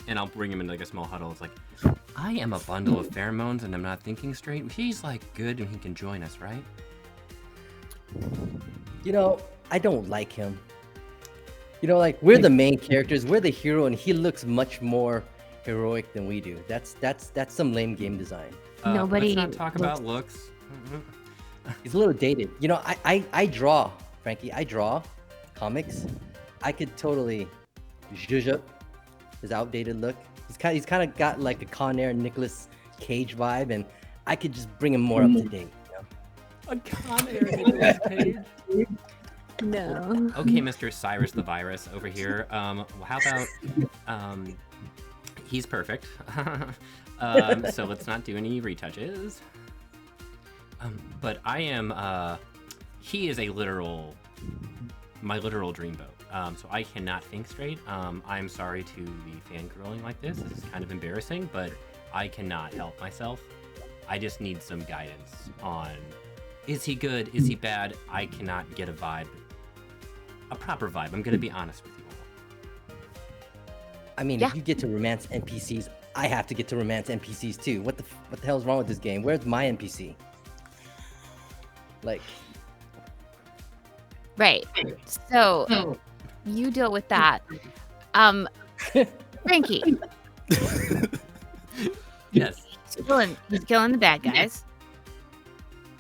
And I'll bring him into like a small huddle. It's like, I am a bundle of pheromones and I'm not thinking straight. He's like good and he can join us, right? You know, I don't like him. You know, like we're the main characters, we're the hero, and he looks much more heroic than we do. That's some lame game design. Nobody Let's not talk about looks. He's a little dated. You know, I draw, Frankie. I draw comics. I could totally zhuzh up his outdated look. He's kind of got like a Con Air Nicolas Cage vibe, and I could just bring him more up to date. You know? A Con Air Nicolas Cage. No. Okay, Mr. Cyrus the Virus over here. How about he's perfect. So let's not do any retouches. But I am he is my literal dreamboat. So I cannot think straight. I'm sorry to be fangirling like this. This is kind of embarrassing, but I cannot help myself. I just need some guidance on, is he good? Is he bad? I cannot get a vibe. A proper vibe. I'm gonna be honest with you all. I mean, Yeah. if you get to romance NPCs, I have to get to romance NPCs too. What the hell is wrong with this game? Where's my NPC? Like, Right. So you deal with that. Frankie, Yes. he's killing the bad guys.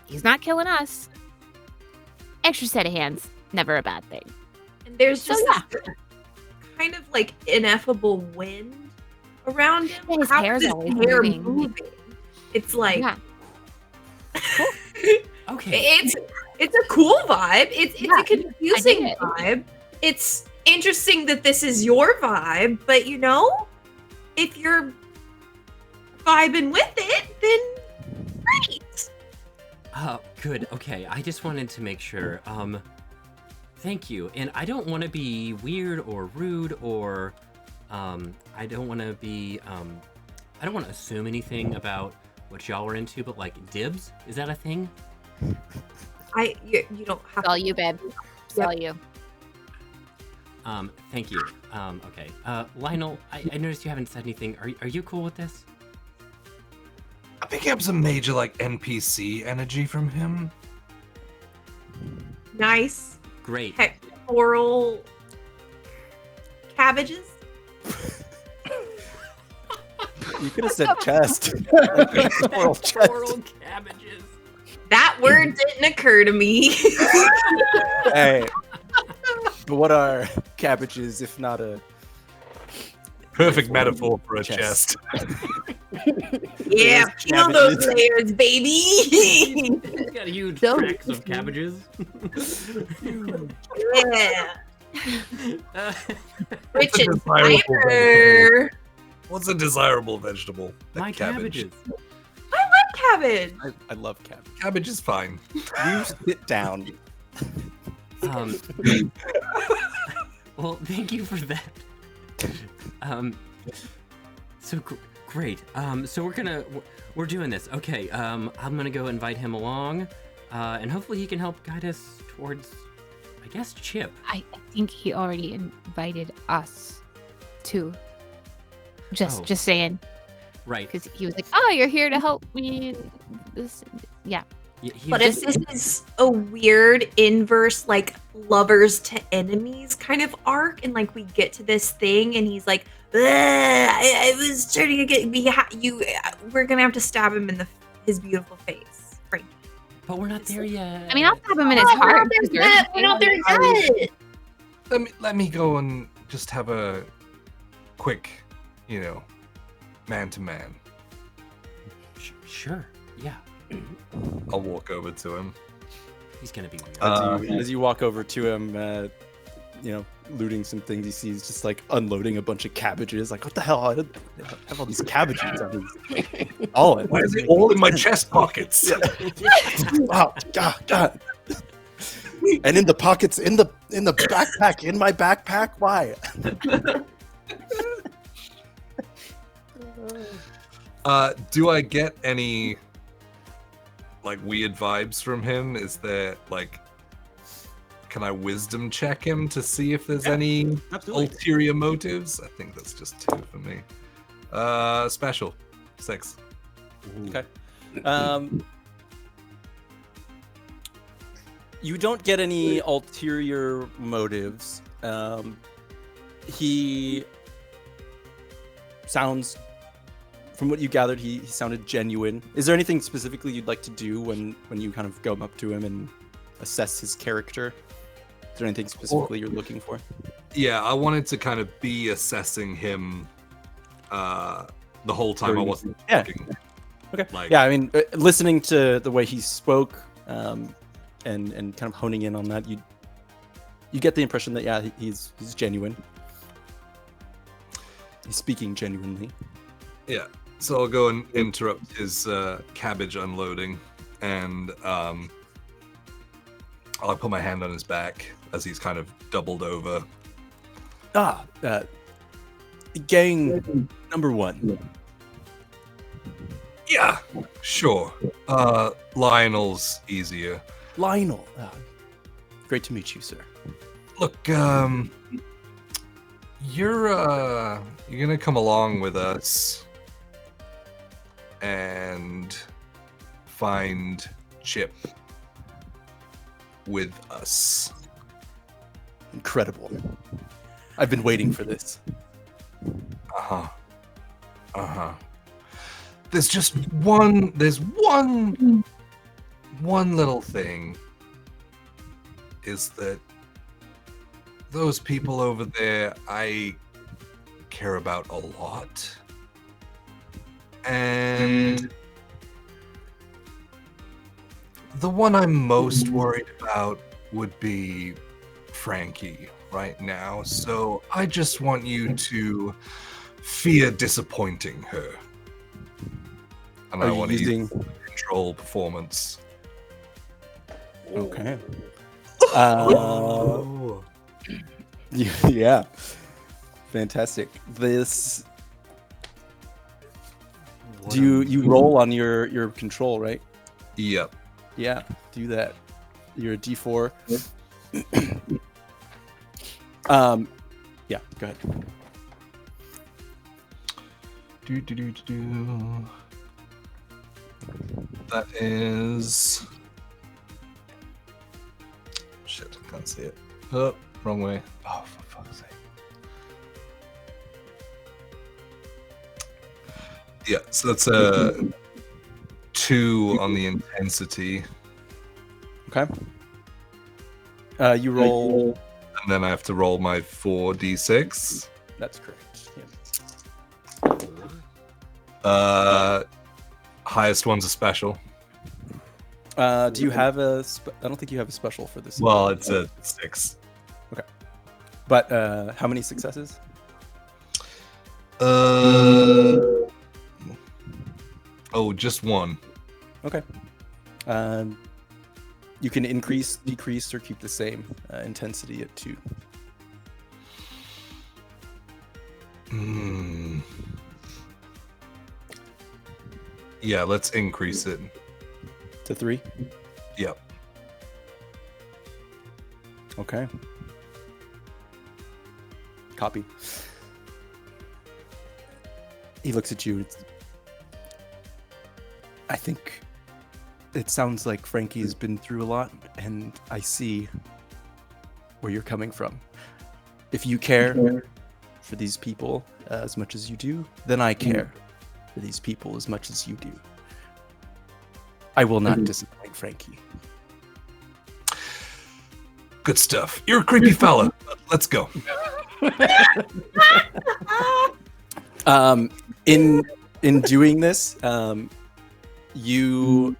He's not killing us. Extra set of hands, never a bad thing. and there's So, just yeah. this kind of like ineffable wind around him. Yeah, his How hair's is always hair moving. It's like Yeah. Okay. it's a cool vibe. It's Yeah, a confusing it. vibe. It's interesting that this is your vibe, but you know, if you're vibing with it, then great. Good. Okay, I just wanted to make sure. Thank you. And I don't want to be weird or rude or, I don't want to be, I don't want to assume anything about what y'all were into, but like dibs, is that a thing? You don't have It's all you, babe. It's all you. Thank you. Okay. Lionel, I noticed you haven't said anything. Are you cool with this? I pick up some major like NPC energy from him. nice Great. pectoral cabbages. You could have said chest. Oral chest. Coral cabbages. That word didn't occur to me. Hey, but what are cabbages if not a Perfect metaphor for a chest. chest. Yeah, There's peel those cabbages. layers, baby. He's got huge So- tracks of cabbages. Yeah, rich It's a and desirable fiber. What's a desirable vegetable? My Cabbage. cabbages. I like cabbage. I love cabbage. Cabbage is fine. You sit down. Well, thank you for that. So great. So we're doing this. Okay. I'm gonna go invite him along, and hopefully he can help guide us towards, I guess, Chip. I think he already invited us too. Just saying, Right. because he was like, "Oh, you're here to help me." This, yeah. But if this is a weird inverse, like lovers to enemies kind of arc, and like we get to this thing, and he's like, I was trying to get you. We're gonna have to stab him in his beautiful face, Frankie. But we're not there yet. I mean, I'll stab him in his Oh, heart. we're not there yet. Let me go and just have a quick, man to man. Sure. Yeah. I'll walk over to him. He's gonna be weird. As you walk over to him, looting some things, he sees just like unloading a bunch of cabbages. Like, what the hell? I have all these cabbages on these. All in. Why is it all in my chest pockets? Wow, God. And in the pockets, in the backpack, in my backpack. Why? Do I get any like weird vibes from him? Is there like, can I wisdom check him to see if there's any ulterior motives? I think that's just 2 for me. Special 6. Okay. You don't get any ulterior motives. He sounds, from what you gathered, he sounded genuine. Is there anything specifically you'd like to do when you kind of go up to him and assess his character? Is there anything specifically you're looking for? Yeah, I wanted to kind of be assessing him the whole time I wasn't Yeah. talking. Okay. Like- Yeah, I mean, listening to the way he spoke, and kind of honing in on that, you get the impression that he's genuine. He's speaking genuinely. Yeah. So I'll go and interrupt his cabbage unloading, and I'll put my hand on his back as he's kind of doubled over. Gang number 1. Yeah, sure. Lionel's easier. Lionel. Great to meet you, sir. Look, you're gonna come along with us and find Chip with us. Incredible. I've been waiting for this. There's just one little thing, is that those people over there I care about a lot. And the one I'm most worried about would be Frankie right now. So I just want you to fear disappointing her. and Are I you want to using? use control performance. Okay. Oh. Yeah. Fantastic. This. Do you roll on your control, right? Yep. Yeah. Do that. You're a D4. Yeah. Go ahead. That is. Shit, I can't see it. Oh, wrong way. Oh, for fuck's sake. Yeah, so that's a 2 on the intensity, Okay. You roll. and then I have to roll my 4d6. That's correct. Highest one's a special. Yeah. Do you have a? I don't think you have a special for this. Well, it's a 6. But how many successes? Oh, just 1. Okay. You can increase, decrease, or keep the same intensity at 2. Yeah, let's increase it. To 3. Yep. Okay. Copy. He looks at you. I think it sounds like Frankie's been through a lot, and I see where you're coming from. If you care for these people as much as you do, then I care for these people as much as you do. I will not disappoint Frankie. Good stuff. You're a creepy fella. Let's go. In doing this, you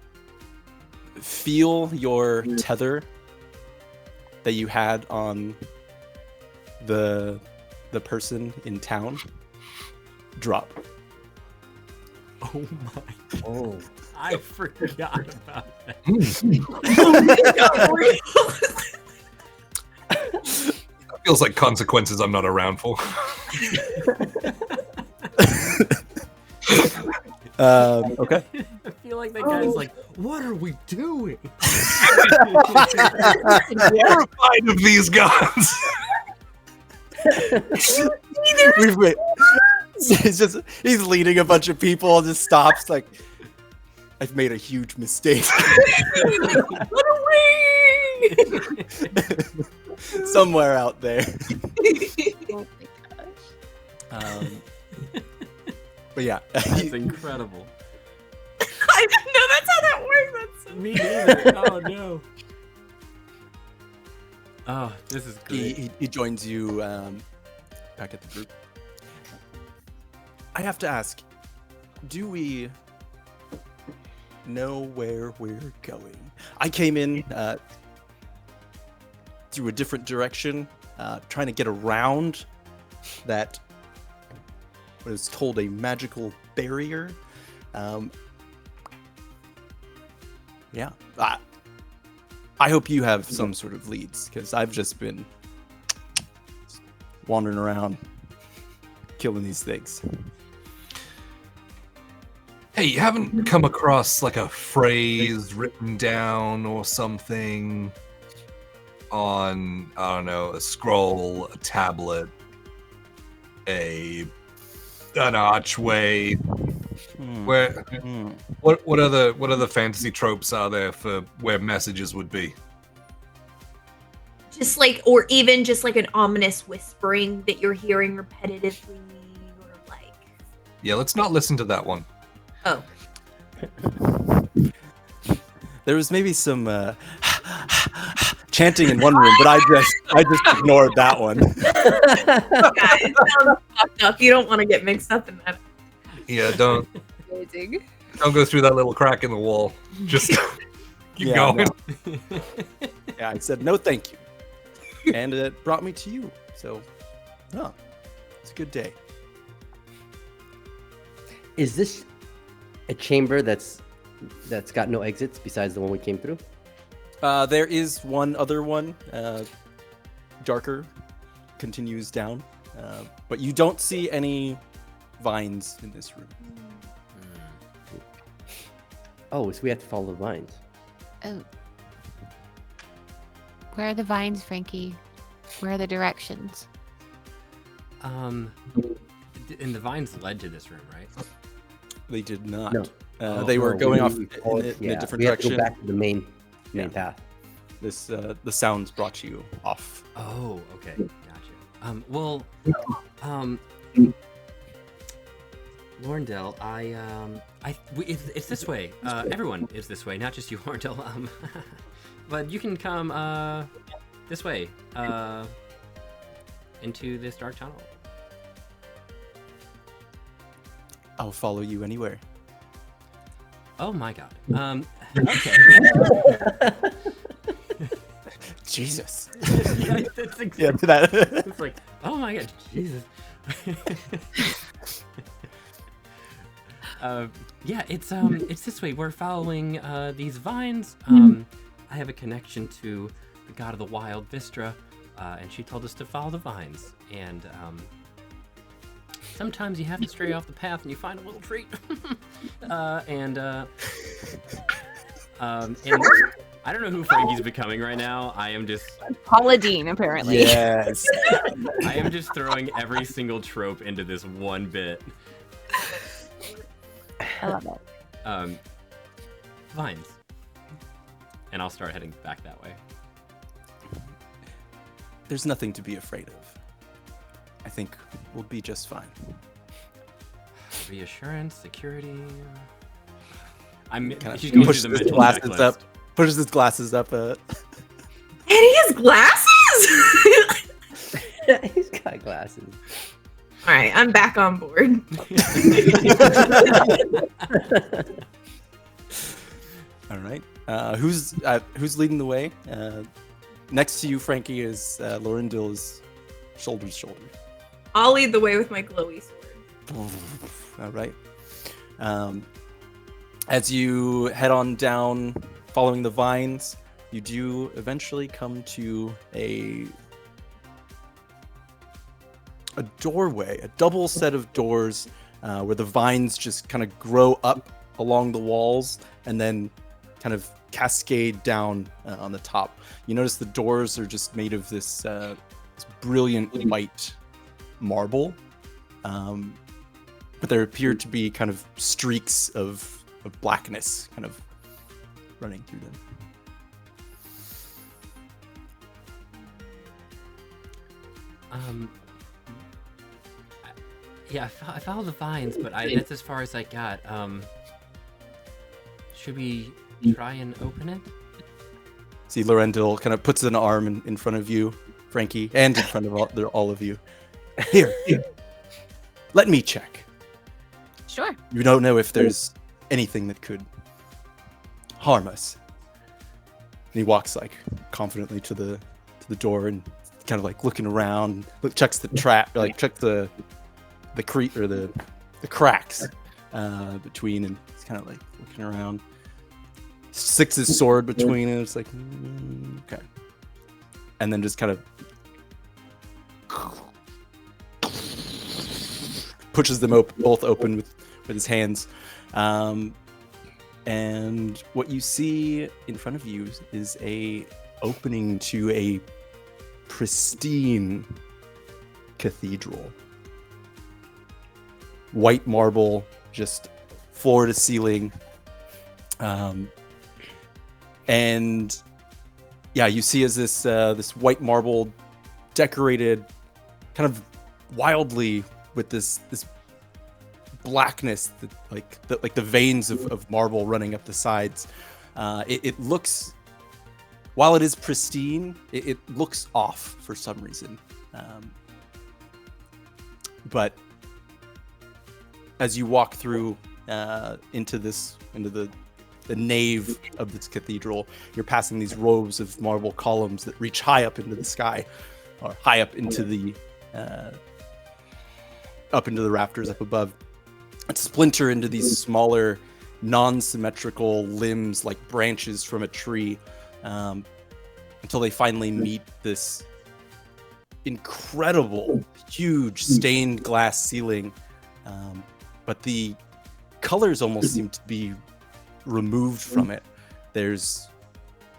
feel your tether that you had on the person in town drop. Oh my! Oh. I forgot about that. Feels like consequences I'm not around for. Okay. I feel like that guy's like, "What are we doing?" Terrified of these guns. He's leading a bunch of people and just stops like, I've made a huge mistake. Somewhere out there. Oh my gosh. But yeah. That's incredible. I didn't know that's how that works. That's so Me neither. Oh no. Oh, this is great. He joins you back at the group. I have to ask, do we know where we're going? I came in through a different direction, trying to get around that what is told a magical barrier. Yeah. I hope you have some sort of leads, because I've just been wandering around killing these things. Hey, you haven't come across like a phrase written down or something on, I don't know, a scroll, a tablet, an archway? Where what other fantasy tropes are there for where messages would be? just like, or even just like an ominous whispering that you're hearing repetitively, or like. Yeah, let's not listen to that one. Oh. There was maybe some chanting in one room, but I just ignored that one. Yeah, it sounds fucked up. You don't want to get mixed up in that. Yeah, don't Amazing. go through that little crack in the wall. Just keep going. No. Yeah, I said no, thank you, and it brought me to you. So, it's a good day. Is this a chamber that's got no exits besides the one we came through? There is one other one, darker, continues down, but you don't see any vines in this room. Oh, so we have to follow the vines. Oh. Where are the vines, Frankie? Where are the directions? And the vines led to this room, right? They did not. No. They were going off in a Yeah, different we have to direction. go back to the main Yeah. path. This the sounds brought you off. Oh, okay, gotcha. Lorndell, it's this way. Everyone is this way, not just you, Lorndell. But you can come this way, into this dark tunnel. I'll follow you anywhere. Oh my god. Okay. Jesus. That's Yeah, that. It's like, oh my god, Jesus. Yeah, it's this way. We're following these vines. I have a connection to the god of the wild, Vistra, and she told us to follow the vines. And sometimes you have to stray off the path and you find a little treat. And I don't know who Frankie's becoming right now. I am just Paula Dean, apparently. Yes. I am just throwing every single trope into this one bit. I love it. Vines. And I'll start heading back that way. There's nothing to be afraid of. I think we'll be just fine. Reassurance, security. Kind She's of going pushes through the his mental glasses checklist. up. Pushes his glasses up. And he has glasses? He's got glasses. All right, I'm back on board. All right. Who's leading the way? Next to you, Frankie, is Lorindil is shoulder to shoulder. I'll lead the way with my glowy sword. All right. As you head on down, following the vines, you do eventually come to a doorway, a double set of doors, where the vines just kind of grow up along the walls and then kind of cascade down on the top. You notice the doors are just made of this brilliant white marble, but there appear to be kind of streaks of blackness kind of running through them. Yeah, I follow the vines, but that's as far as I got. Should we try and open it? See, Lorendil kind of puts an arm in front of you, Frankie, and in front of all of you. Here, let me check. Sure. You don't know if there's anything that could harm us. And he walks like confidently to the door and kind of like looking around, checks the trap, like check the cracks between, and he's kind of like looking around. Sticks his sword between, and it's like, okay, and then just kind of pushes them both open with his hands. And what you see in front of you is a opening to a pristine cathedral. White marble, just floor to ceiling. And yeah, you see as this white marble decorated kind of wildly with this blackness, that like the veins of marble running up the sides. It looks, while it is pristine, it looks off for some reason. But as you walk through into the nave of this cathedral, you're passing these rows of marble columns that reach high up into the sky, or high up into the rafters up above. Splinter into these smaller non-symmetrical limbs like branches from a tree, until they finally meet this incredible, huge stained glass ceiling. But the colors almost seem to be removed from it. There's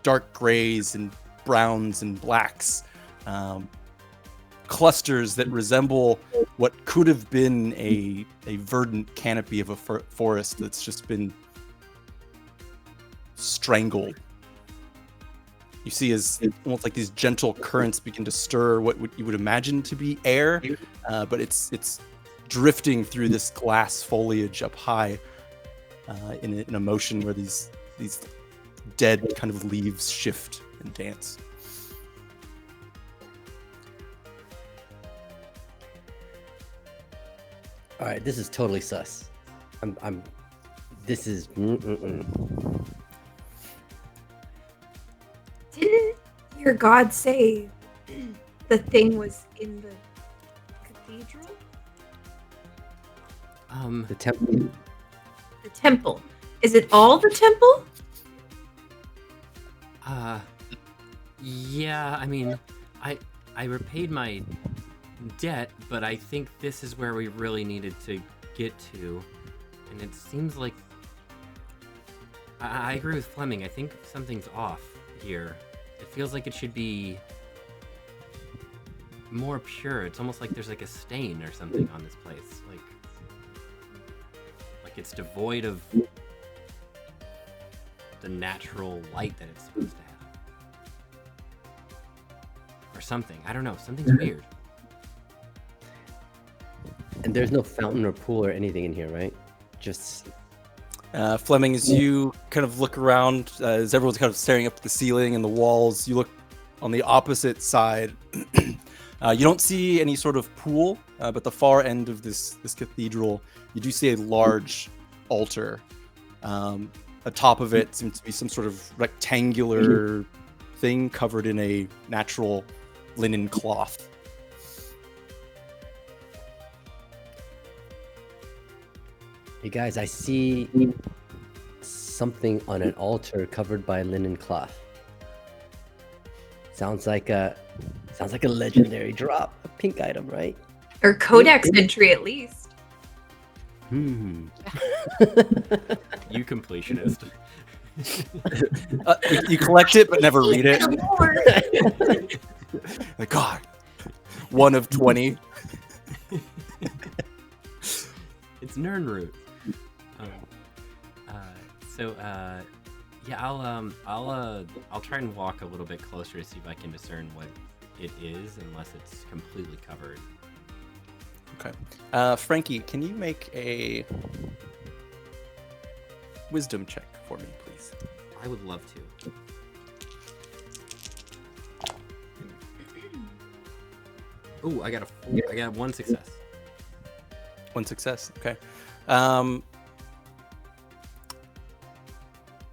dark grays and browns and blacks, clusters that resemble what could have been a verdant canopy of a forest that's just been strangled. You see as almost like these gentle currents begin to stir what you would imagine to be air, but it's drifting through this glass foliage up high, in a motion where these dead kind of leaves shift and dance. All right, this is totally sus. This is. Didn't your god say the thing was in the cathedral? The temple. The temple. Is it all the temple? Yeah, I mean, I repaid my debt, but I think this is where we really needed to get to. And it seems like I agree with Fleming. I think something's off here. It feels like it should be more pure. It's almost like there's like a stain or something on this place. Like it's devoid of the natural light that it's supposed to have. Or something. I don't know. Something's weird. And there's no fountain or pool or anything in here, right? Just Fleming, as you kind of look around, as everyone's kind of staring up at the ceiling and the walls, you look on the opposite side. You don't see any sort of pool, but the far end of this cathedral, you do see a large altar. Atop of it seems to be some sort of rectangular thing covered in a natural linen cloth. Hey guys, I see something on an altar covered by linen cloth. Sounds like a legendary drop, a pink item, right? Or codex entry at least. Hmm. You completionist. You collect it but never read it. Like, God, 1 of 20. It's Nernroot. Yeah, I'll try and walk a little bit closer to see if I can discern what it is, unless it's completely covered. Okay. Frankie, can you make a wisdom check for me, please? I would love to. Ooh, I got 1 success. 1 success. Okay.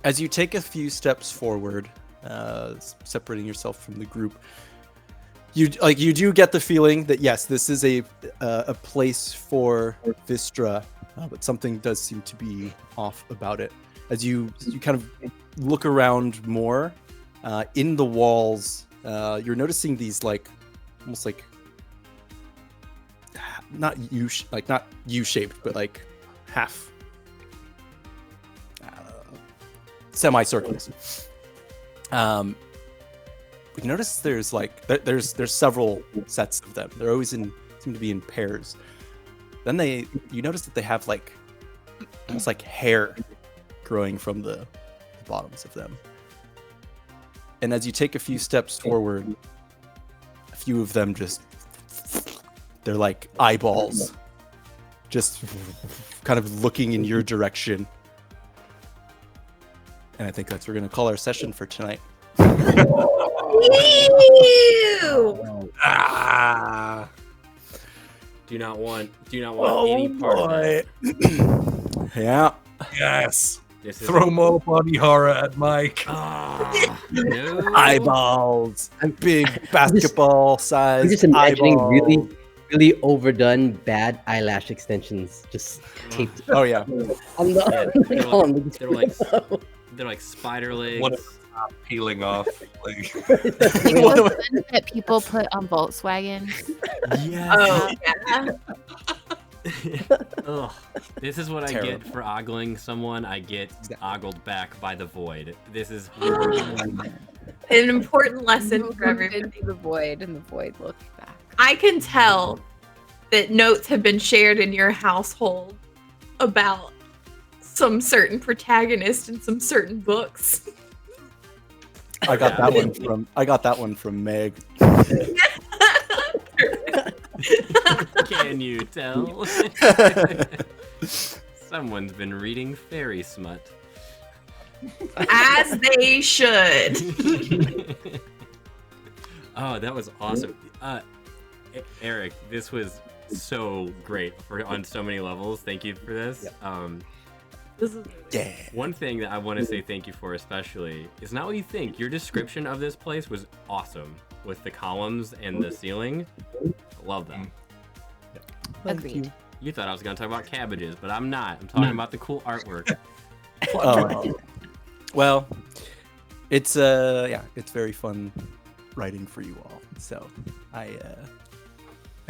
As you take a few steps forward, separating yourself from the group, you do get the feeling that yes, this is a place for Vistra, but something does seem to be off about it. As you kind of look around more, in the walls, you're noticing these almost like not U-shaped, but like half semicircles. You notice there's there's several sets of them. They're always seem to be in pairs. Then you notice that they have almost like hair growing from the bottoms of them. And as you take a few steps forward, a few of them they're like eyeballs, just kind of looking in your direction. And I think that's what we're going to call our session for tonight. Ew! Ah! Do not want any part of it. Yeah. Yes. This is Throw more body horror at Mike. no. Eyeballs. Big basketball size I'm just imagining eyeballs. really really overdone bad eyelash extensions just taped Oh yeah. on Yeah, the on they're like spider legs. What peeling off. Like, Like those ones that people put on Volkswagens. Yes. Oh yeah. Ugh. This is what I Terrible. get for ogling someone. I get ogled back by the void. This is An important lesson for Looked everybody. into the void, and the void looked back. I can tell that notes have been shared in your household about some certain protagonist in some certain books. I got that one from Meg. Can you tell? Someone's been reading fairy smut. As they should. Oh, that was awesome. Eric, this was so great on so many levels. Thank you for this. Yeah. One thing that I want to say thank you for especially is not what you think. Your description of this place was awesome with the columns and the ceiling. Love that. Agreed. You thought I was going to talk about cabbages, but I'm not. I'm talking about the cool artwork. Well, it's it's very fun writing for you all. So I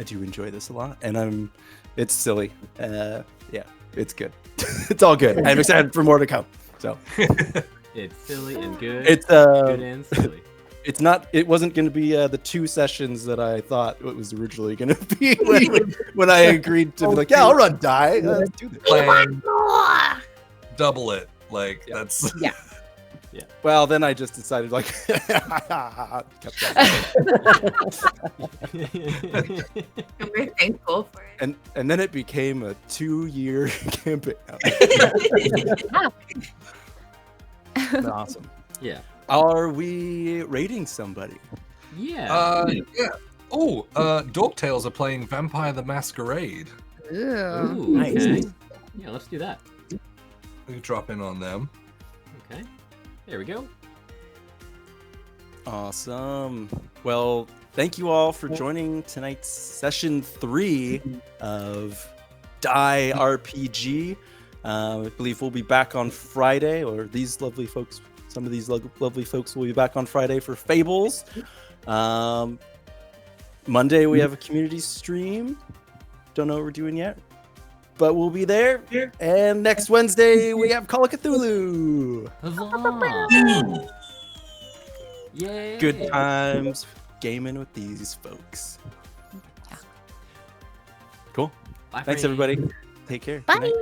do enjoy this a lot, and it's silly. It's good. It's all good. I'm excited for more to come. So It's silly and good. it's good and silly. it's not. It wasn't going to be the 2 sessions that I thought it was originally going to be when I agreed to be like, yeah, I'll run die. Let's do this. plan, double it. Like that's Yeah. Well, then I just decided like, kept that. And we're thankful for it. and then it became a 2-year campaign. Awesome. Yeah. Are we rating somebody? Yeah. yeah. Oh, Dogtails are playing Vampire the Masquerade. Ooh. Ooh, nice. okay. Yeah, let's do that. We can drop in on them. Okay. There we go. Awesome. Well, thank you all for joining tonight's session 3 of Die RPG. I believe we'll be back on Friday, or these lovely folks, some of these lovely folks will be back on Friday for Fables. Monday we have a community stream. Don't know what we're doing yet, but we'll be there. And next Wednesday we have Call of Cthulhu. Huzzah! Yay! Good times gaming with these folks. Cool. Bye, Thanks friends. everybody. Take care. Good Bye. night.